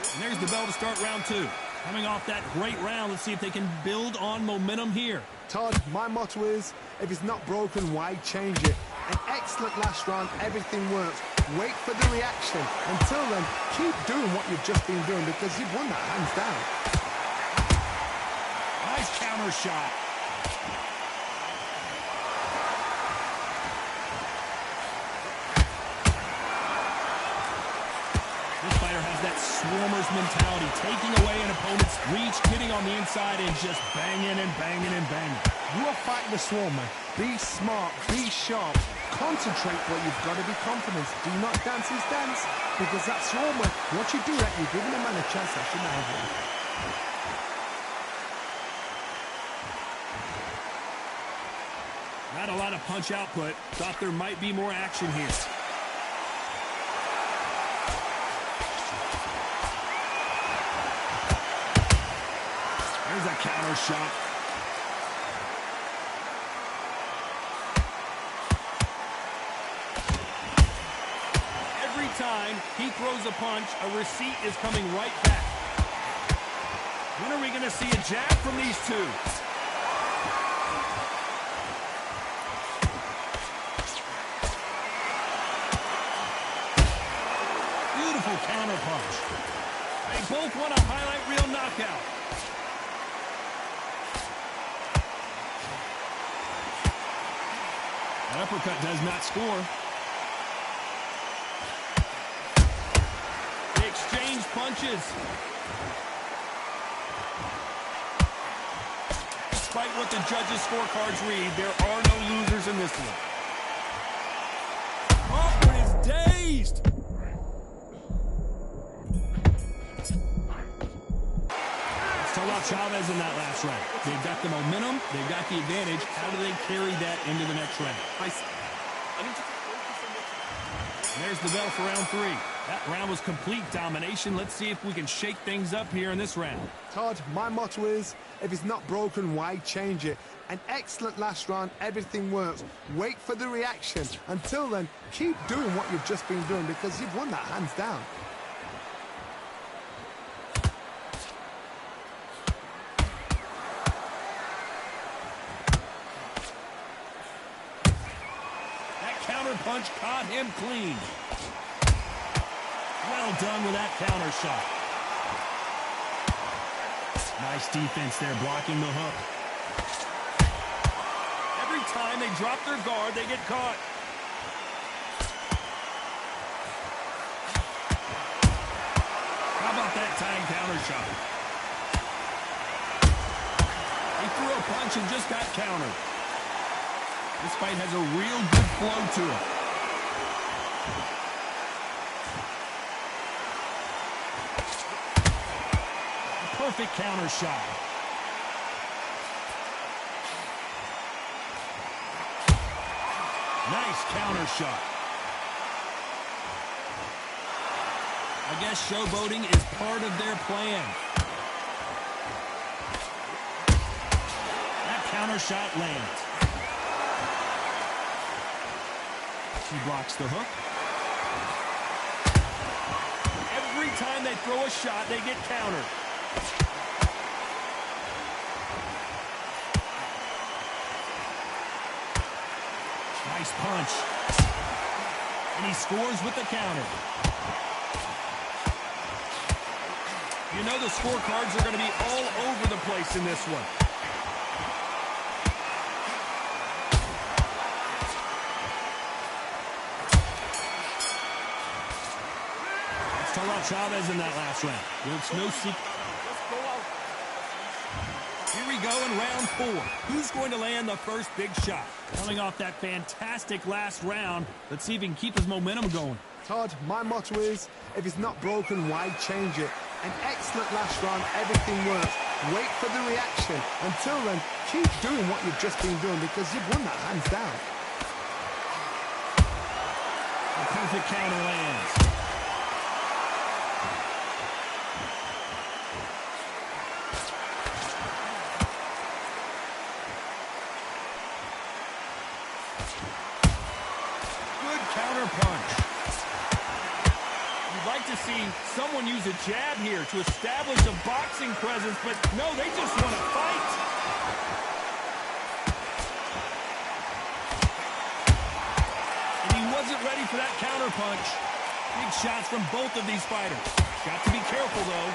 And there's the bell to start round 2. Coming off that great round, let's see if they can build on momentum here. Todd, my motto is, if it's not broken, why change it? An excellent last round, everything works. Wait for the reaction. Until then, keep doing what you've just been doing because you've won that hands down. Nice counter shot. This fighter has that Swarmer's mentality, taking away an opponent's reach, getting on the inside, and just banging and banging and banging. You are fighting the Swarmer. Be smart, be sharp, concentrate, but you've got to be confident. Do not dance his dance, because that Swarmer, once you do that, you're giving a man a chance that shouldn't have one. Not a lot of punch output. Thought there might be more action here. There's a counter shot. Every time he throws a punch, a receipt is coming right back. When are we going to see a jab from these two? Beautiful counter punch. They both want a highlight reel knockout. That uppercut does not score. They exchange punches. Despite what the judges' scorecards read, there are no losers in this one. Crawford is dazed. Chavez in that last round. They've got the momentum. They've got the advantage. How do they carry that into the next round? And there's the bell for round 3. That round was complete domination. Let's see if we can shake things up here in this round. Todd, my motto is, if it's not broken, why change it? An excellent last round. Everything works. Wait for the reaction. Until then, keep doing what you've just been doing, because you've won that hands down. Punch caught him clean. Well done with that counter shot. Nice defense there, blocking the hook. Every time they drop their guard, they get caught. How about that tying counter shot? He threw a punch and just got countered. This fight has a real good flow to it. A perfect counter shot. Nice counter shot. I guess showboating is part of their plan. That counter shot lands. He blocks the hook. Every time they throw a shot, they get countered. Nice punch. And he scores with the counter. You know the scorecards are going to be all over the place in this one. Chavez in that last round. Well, it's no secret. Here we go in round 4. Who's going to land the first big shot? Coming off that fantastic last round, let's see if he can keep his momentum going. Todd, my motto is, if it's not broken, why change it? An excellent last round, everything works. Wait for the reaction. Until then, keep doing what you've just been doing, because you've won that hands down. A perfect counter lands. To see someone use a jab here to establish a boxing presence, but no, they just want to fight. And he wasn't ready for that counter punch. Big shots from both of these fighters. Got to be careful, though.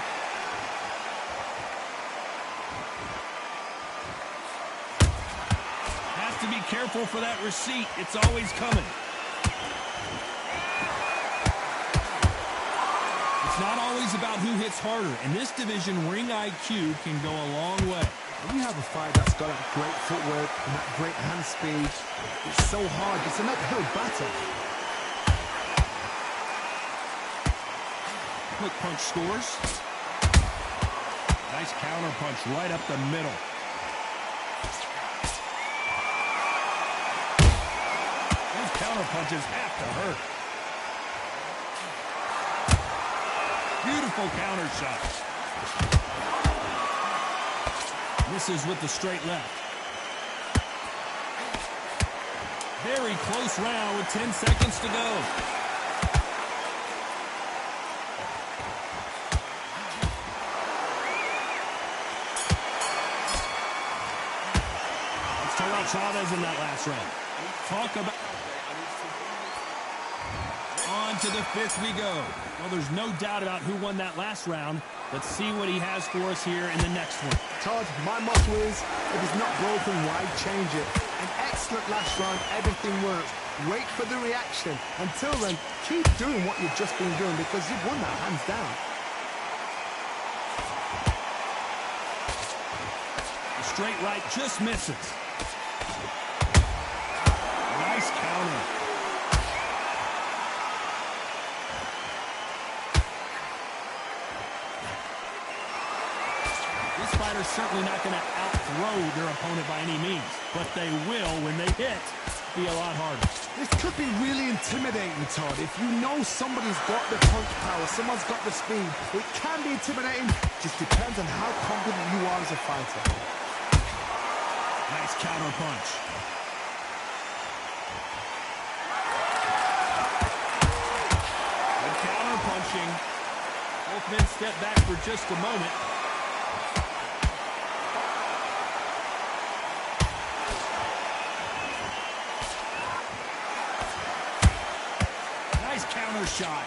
Has to be careful for that receipt. It's always coming. It's not always about who hits harder. In this division, ring IQ can go a long way. When you have a fight that's got that great footwork and that great hand speed, it's so hard. It's an uphill battle. Quick punch scores. Nice counter punch right up the middle. Those counter punches have to hurt. Beautiful counter shot. Misses with the straight left. Very close round with 10 seconds to go. Let's talk about Chavez in that last round. Talk about... On to the fifth we go. Well, there's no doubt about who won that last round. Let's see what he has for us here in the next one. Todd, my motto is, if it's not broken, why change it? An excellent last round, everything works. Wait for the reaction. Until then, keep doing what you've just been doing because you've won that hands down. The straight right just misses. Nice counter. This fighter's certainly not going to outthrow their opponent by any means, but they will, when they hit, be a lot harder. This could be really intimidating, Todd. If you know somebody's got the punch power, someone's got the speed, it can be intimidating. Just depends on how confident you are as a fighter. Nice counter punch. Good counter punching. Both men step back for just a moment. Nice counter shot.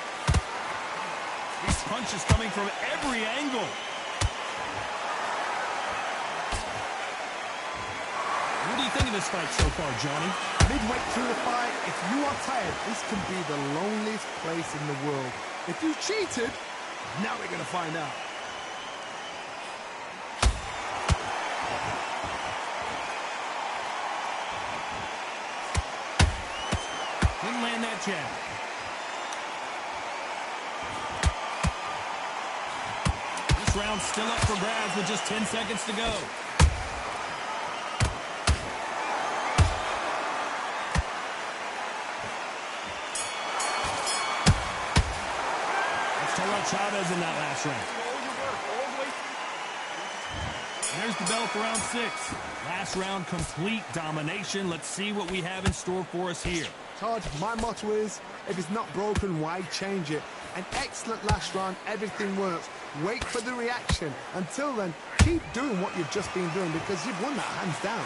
These punches coming from every angle. What do you think of this fight so far, Johnny? Midway through the fight, if you are tired, this can be the loneliest place in the world. If you cheated, now we're going to find out. Didn't land that jab. This round's still up for grabs with just 10 seconds to go. Let's talk about Chavez in that last round. There's the bell for round 6. Last round, complete domination. Let's see what we have in store for us here. Todd, my motto is, if it's not broken, why change it? An excellent last round, everything works. Wait for the reaction. Until then, keep doing what you've just been doing because you've won that hands down.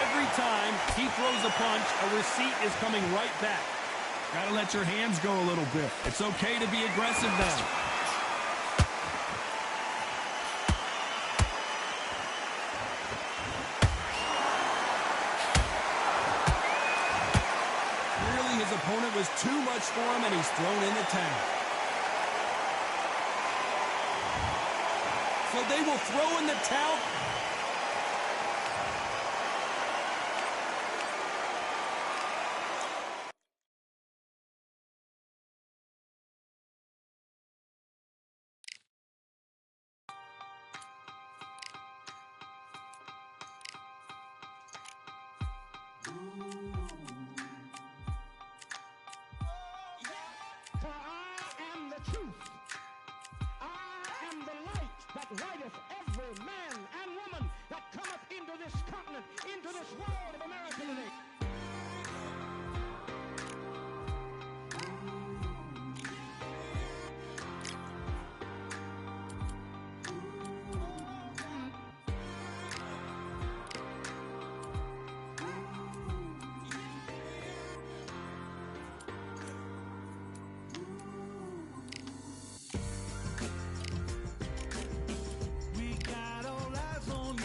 Every time he throws a punch, a receipt is coming right back. Gotta let your hands go a little bit. It's okay to be aggressive now. Clearly his opponent was too much for him and he's thrown in the towel. So they will throw in the towel. For I am the truth. I am the light that lighteth every man and woman that cometh into this continent, into this world of America today. We got all eyes on you.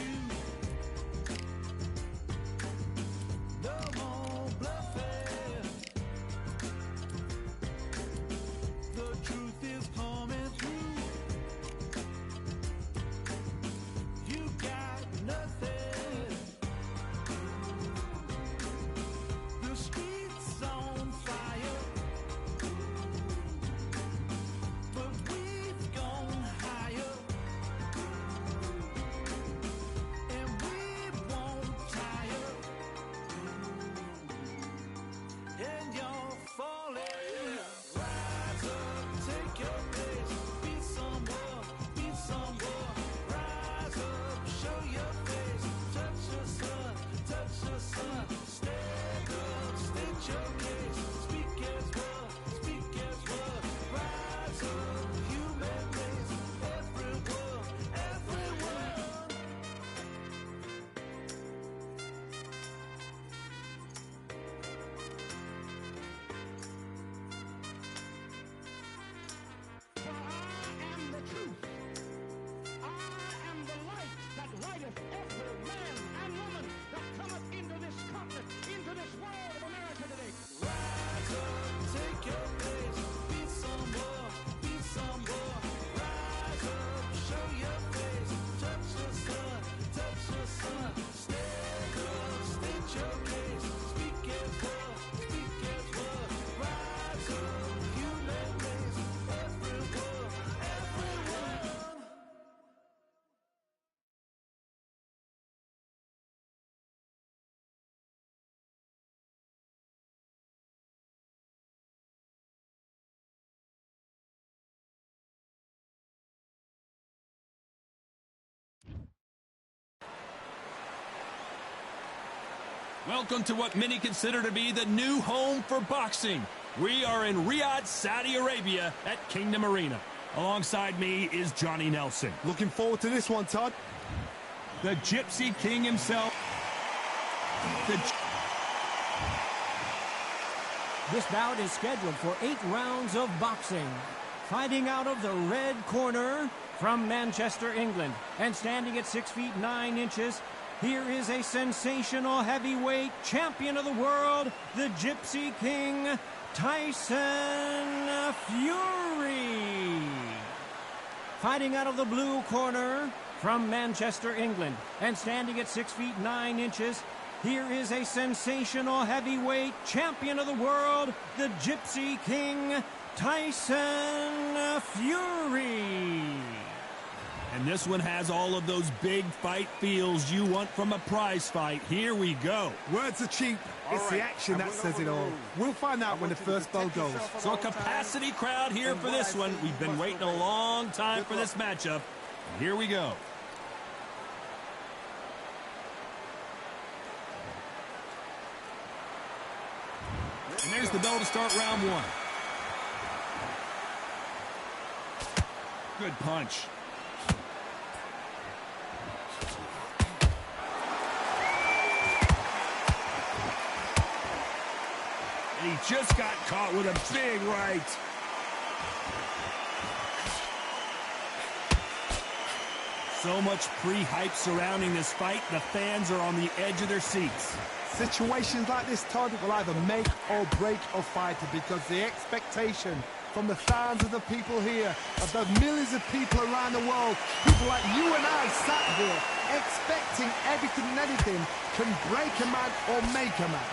Welcome to what many consider to be the new home for boxing. We are in Riyadh, Saudi Arabia at Kingdom Arena. Alongside me is Johnny Nelson. Looking forward to this one, Todd. The Gypsy King himself. This bout is scheduled for 8 rounds of boxing. Fighting out of the red corner from Manchester, England, and standing at 6 feet 9 inches, here is a sensational heavyweight champion of the world, the Gypsy King, Tyson Fury. Fighting out of the blue corner from Manchester, England, and standing at 6 feet 9 inches, here is a sensational heavyweight champion of the world, the Gypsy King, Tyson Fury. And this one has all of those big fight feels you want from a prize fight. Here we go. Words are cheap. It's the action that says it all. We'll find out when the first bell goes. So a capacity crowd here for this one. We've been waiting a long time for this matchup. Here we go. And there's the bell to start round 1. Good punch. And he just got caught with a big right. So much pre-hype surrounding this fight, the fans are on the edge of their seats. Situations like this, Todd, will either make or break a fighter because the expectation from the fans of the people here, of the millions of people around the world, people like you and I sat here expecting everything and anything can break a man or make a man.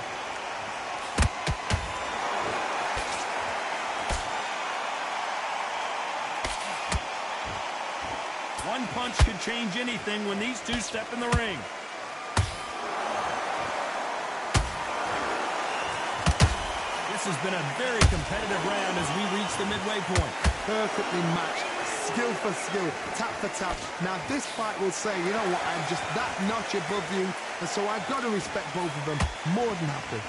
One punch could change anything when these two step in the ring. This has been a very competitive round as we reach the midway point. Perfectly matched, skill for skill, tap for tap. Now this fight will say, you know what, I'm just that notch above you, and so I've got to respect both of them more than happy.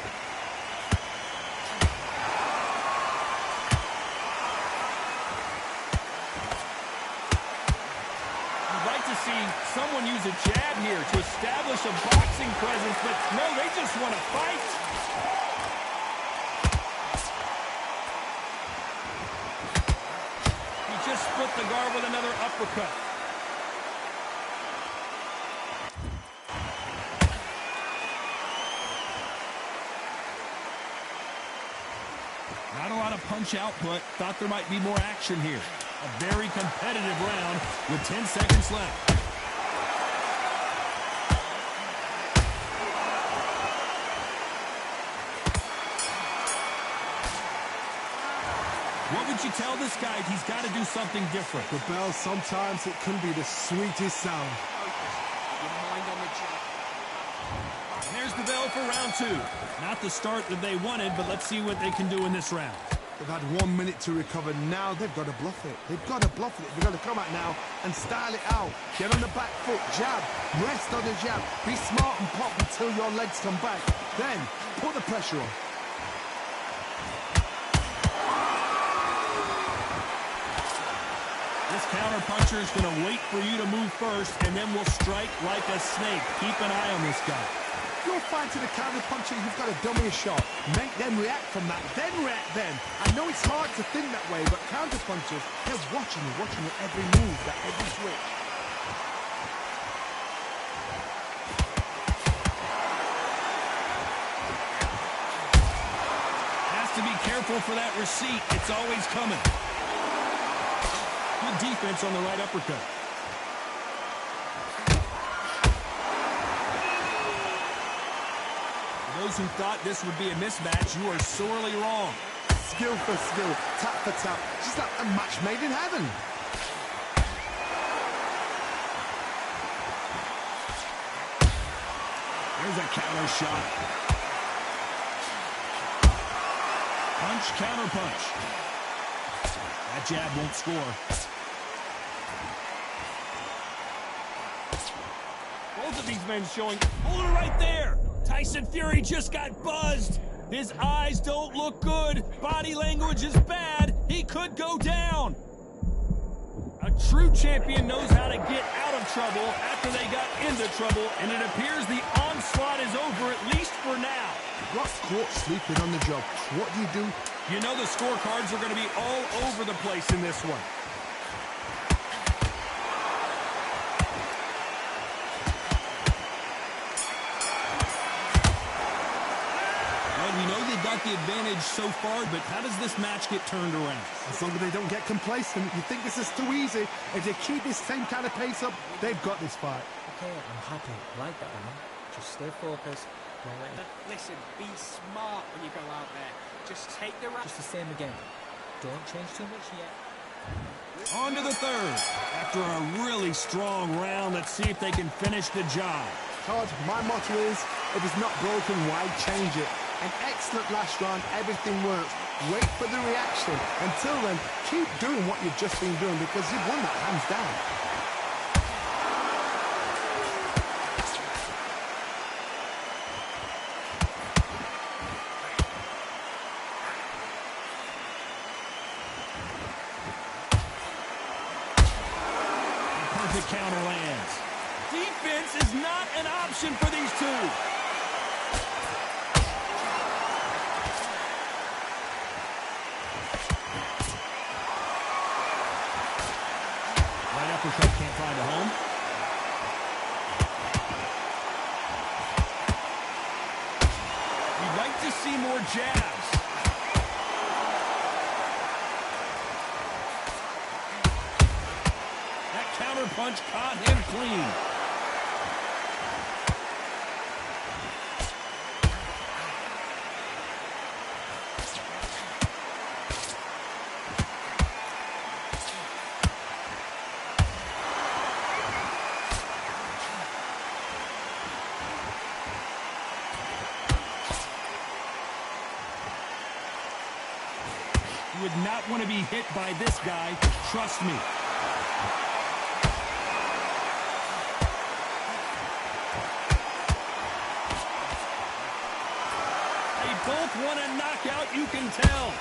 See someone use a jab here to establish a boxing presence, but no, they just want to fight. He just split the guard with another uppercut. Not a lot of punch output. Thought there might be more action here. A very competitive round with 10 seconds left. What would you tell this guy? He's got to do something different. The bell, sometimes it can be the sweetest sound. And there's the bell for round 2. Not the start that they wanted, but let's see what they can do in this round. They've had 1 minute to recover. Now they've got to bluff it. They've got to bluff it. They've got to come out now and style it out. Get on the back foot, jab, rest on the jab. Be smart and pop until your legs come back. Then put the pressure on. This counter puncher is going to wait for you to move first, and then will strike like a snake. Keep an eye on this guy. You're fighting a counter puncher, you've got to dummy a shot. Make them react from that, then react then. I know it's hard to think that way, but counter punchers, they're watching you every move, every switch. Has to be careful for that receipt. It's always coming. Good defense on the right uppercut. Those who thought this would be a mismatch, you are sorely wrong. Skill for skill, tap for tap, just like a match made in heaven. There's a counter shot. Punch, counter punch. That jab won't score. Both of these men showing, hold it right there. Tyson Fury just got buzzed. His eyes don't look good. Body language is bad. He could go down. A true champion knows how to get out of trouble after they got into trouble, and it appears the onslaught is over, at least for now. Got caught sleeping on the job. What do? You know the scorecards are going to be all over the place in this one. We know they got the advantage so far, but how does this match get turned around? As long as they don't get complacent, you think this is too easy. If they keep this same kind of pace up, they've got this fight. Okay, I'm happy. I like that one. Just stay focused. Listen, be smart when you go out there. Just take the round. Just the same again. Don't change too much yet. On to the third. After a really strong round, let's see if they can finish the job. Todd, my motto is, if it's not broken, why change it? An excellent last round, everything works. Wait for the reaction. Until then, keep doing what you've just been doing because you've won that hands down. Perfect counter lands. Defense is not an option for these two. Uppercut can't find a home. You'd like to see more jabs. That counter punch caught him clean. You would not want to be hit by this guy. Trust me. They both want a knockout, you can tell.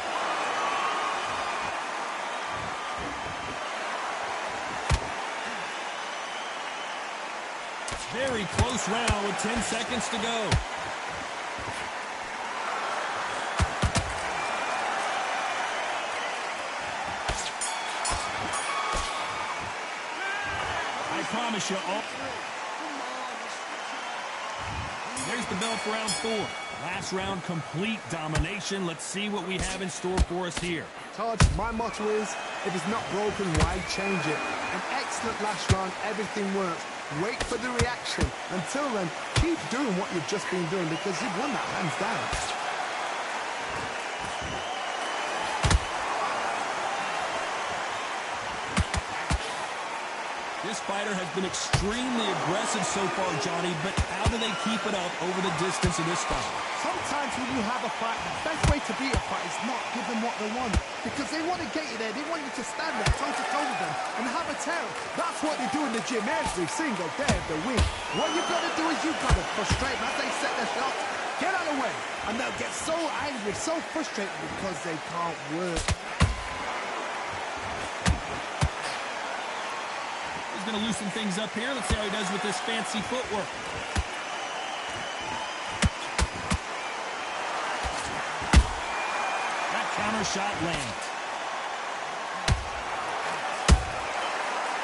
Very close round with 10 seconds to go. Promise you all. There's the bell for round 4. Last round, complete domination. Let's see what we have in store for us here. Todd, my motto is, if it's not broken, why change it? An excellent last round, everything works. Wait for the reaction. Until then, keep doing what you've just been doing because you've won that hands down. This fighter has been extremely aggressive so far, Johnny, but how do they keep it up over the distance of this fight? Sometimes when you have a fight, the best way to beat a fight is not give them what they want. Because they want to get you there. They want you to stand there toe-to-toe with them and have a terror. That's what they do in the gym every single day of the week. What you've got to do is you've got to frustrate them as they set their shots. Get out of the way. And they'll get so angry, so frustrated because they can't work. Going to loosen things up here. Let's see how he does with this fancy footwork. That counter shot lands.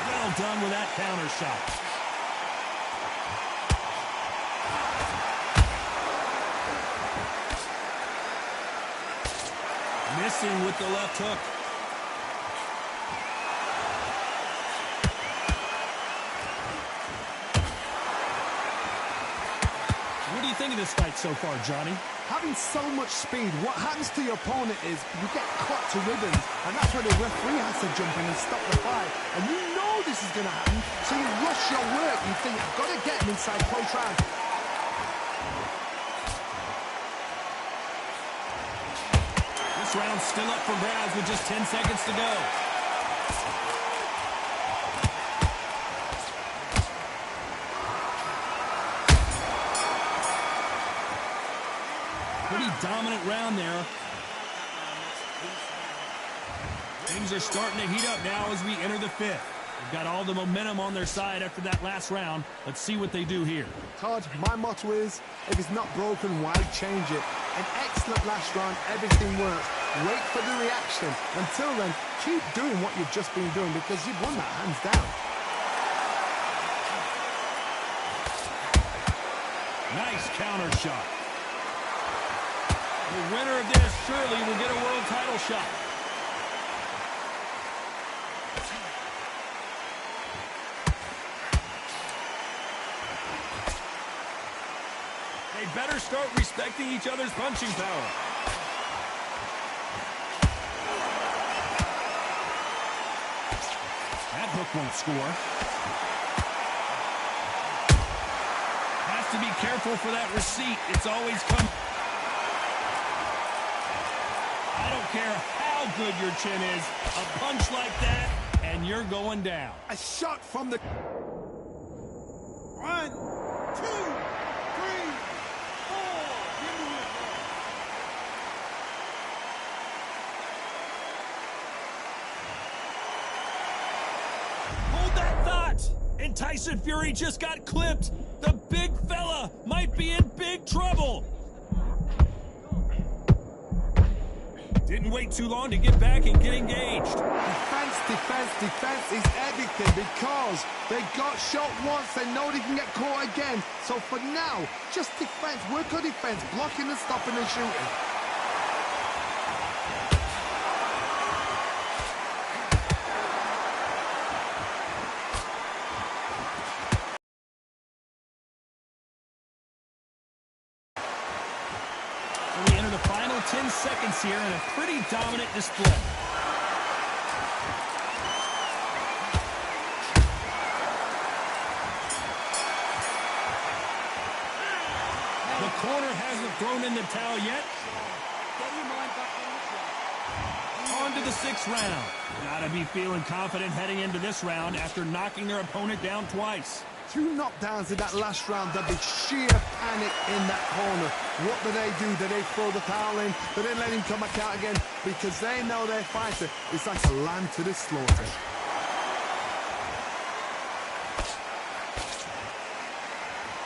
Well done with that counter shot. Missing with the left hook. What do you think of this fight so far, Johnny? Having so much speed, what happens to your opponent is you get cut to ribbons, and that's where the referee has to jump in and stop the fight. And you know this is going to happen, so you rush your work. You think, I've got to get him inside close round. This round's still up for grabs with just 10 seconds to go. Pretty dominant round there. Things are starting to heat up now as we enter the fifth. They've got all the momentum on their side after that last round. Let's see what they do here. Todd, my motto is, if it's not broken, why change it? An excellent last round, everything works. Wait for the reaction. Until then, keep doing what you've just been doing because you've won that hands down. Nice counter shot. The winner of this surely will get a world title shot. They better start respecting each other's punching power. That hook won't score. Has to be careful for that receipt. It's always come. I don't care how good your chin is. A punch like that, and you're going down. A shot from the... 1, 2, 3, 4. Give me it. Hold that thought. And Tyson Fury just got clipped. The big fella might be in big trouble. Didn't wait too long to get back and get engaged. Defense, defense, defense is everything because they got shot once. They know they can get caught again. So for now, just defense, work on defense, blocking and stopping and shooting. We enter the final 10 seconds here in a pretty dominant display. The corner hasn't thrown in the towel yet. On to the 6th round. Gotta be feeling confident heading into this round after knocking their opponent down twice. 2 knockdowns in that last round. There'll be sheer panic in that corner. What do? Do they throw the towel in? Do they let him come back out again? Because they know their fighter is like a lamb to the slaughter.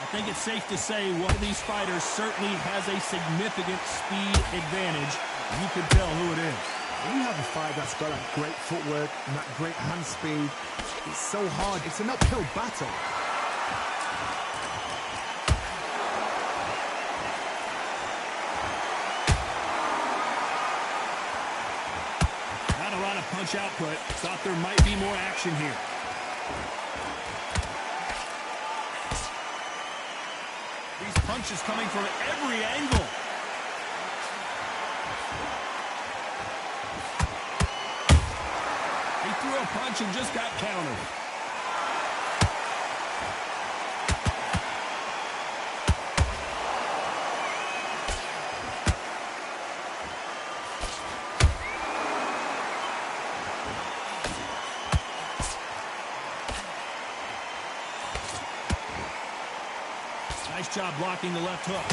I think it's safe to say one of these fighters certainly has a significant speed advantage. You can tell who it is. When you have a fight that's got that great footwork and that great hand speed, it's so hard. It's an uphill battle. Not a lot of punch output. Thought there might be more action here. These punches coming from every angle. He threw a punch and just got countered. Nice job blocking the left hook.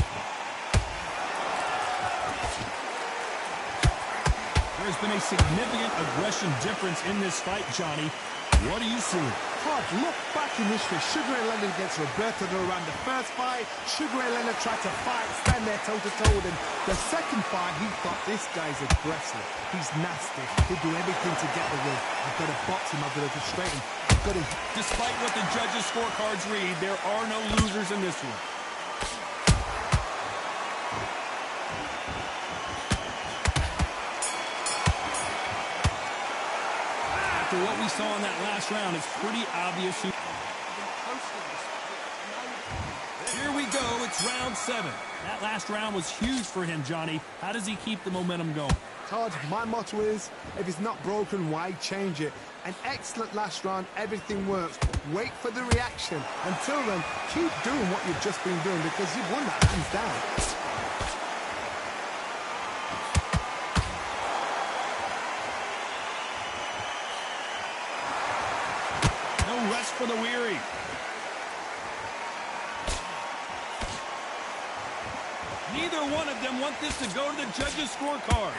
There's been a significant aggression difference in this fight, Johnny. What do you see? Todd, look back in history. Sugar Ray Leonard against Roberto Duran. The first fight, Sugar Ray Leonard tried to fight, stand there toe-to-toe with him. The second fight, he thought, this guy's aggressive. He's nasty. He'll do everything to get the win. I've got to box him. I've got to frustrate him. I've got to... Despite what the judges' scorecards read, there are no losers in this one. After what we saw in that last round, it's pretty obvious who... Here we go, it's round 7. That last round was huge for him, Johnny. How does he keep the momentum going? Todd, my motto is, if it's not broken, why change it? An excellent last round, everything works. Wait for the reaction. Until then, keep doing what you've just been doing because you've won that hands down. Rest for the weary. Knee Neither one of them want this to go to the judges' scorecard.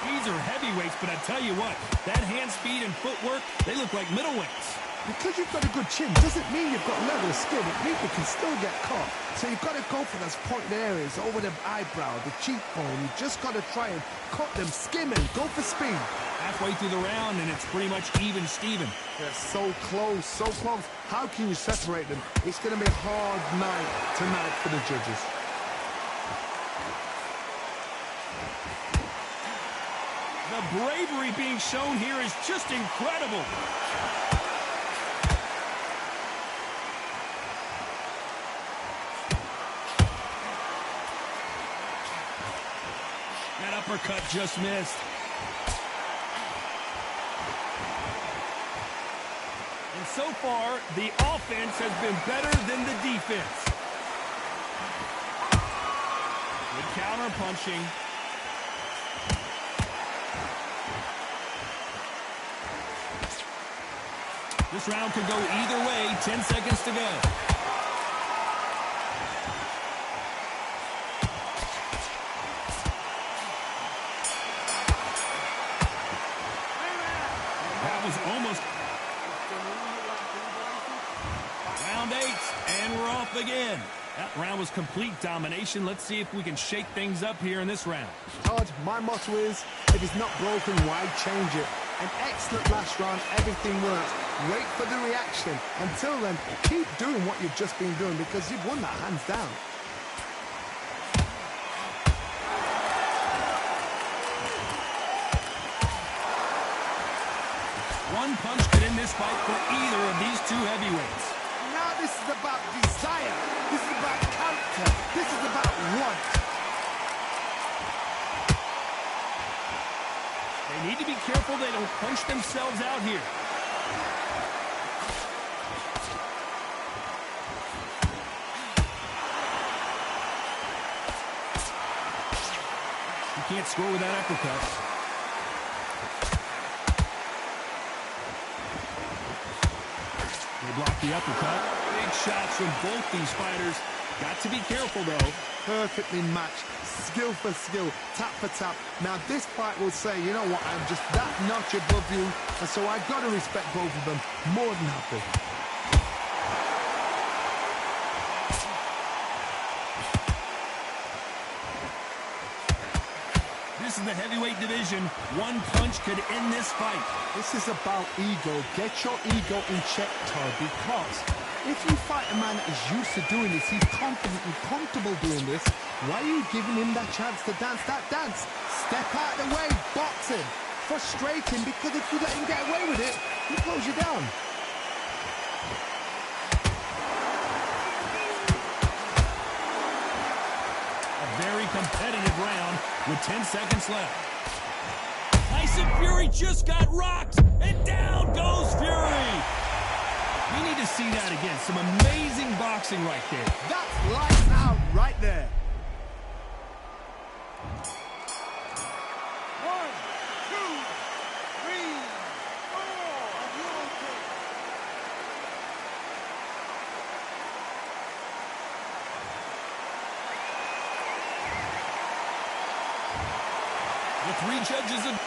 These are heavyweights, but I tell you what, that hand speed and footwork, they look like middleweights. Because you've got a good chin doesn't mean you've got level of skill. It means you can still get caught. So you've got to go for those pointed areas over the eyebrow, the cheekbone. You've just got to try and cut them, skim and go for speed. Halfway through the round, and it's pretty much even Steven. They're so close, so close. How can you separate them? It's going to be a hard night tonight for the judges. The bravery being shown here is just incredible. That uppercut just missed. And so far, the offense has been better than the defense. Good counter punching. This round could go either way. 10 seconds to go. That was almost... Round 8, and we're off again. That round was complete domination. Let's see if we can shake things up here in this round. Todd, my motto is, if it's not broken, why change it? An excellent last round, everything works. Wait for the reaction. Until then, keep doing what you've just been doing because you've won that hands down. One punch could end this fight for either of these two heavyweights. Now this is about desire. This is about character. This is about want. They need to be careful they don't punch themselves out here. You can't score with that uppercut. They block the uppercut. Big shots from both these fighters. Got to be careful, though. Perfectly matched. Skill for skill. Tap for tap. Now, this fight will say, you know what, I'm just that notch above you. And so I've got to respect both of them. More than happy. This is the heavyweight division. One punch could end this fight. This is about ego. Get your ego in check, Todd, because if you fight a man that is used to doing this, he's confident and comfortable doing this, why are you giving him that chance to dance that dance? Step out of the way, boxing. Frustrating, because if you let him get away with it, he blows you down. Very competitive round with 10 seconds left. Tyson Fury just got rocked, and down goes Fury. We need to see that again. Some amazing boxing right there. That's lights out right there. 1, 2, 3, 4. The three judges have...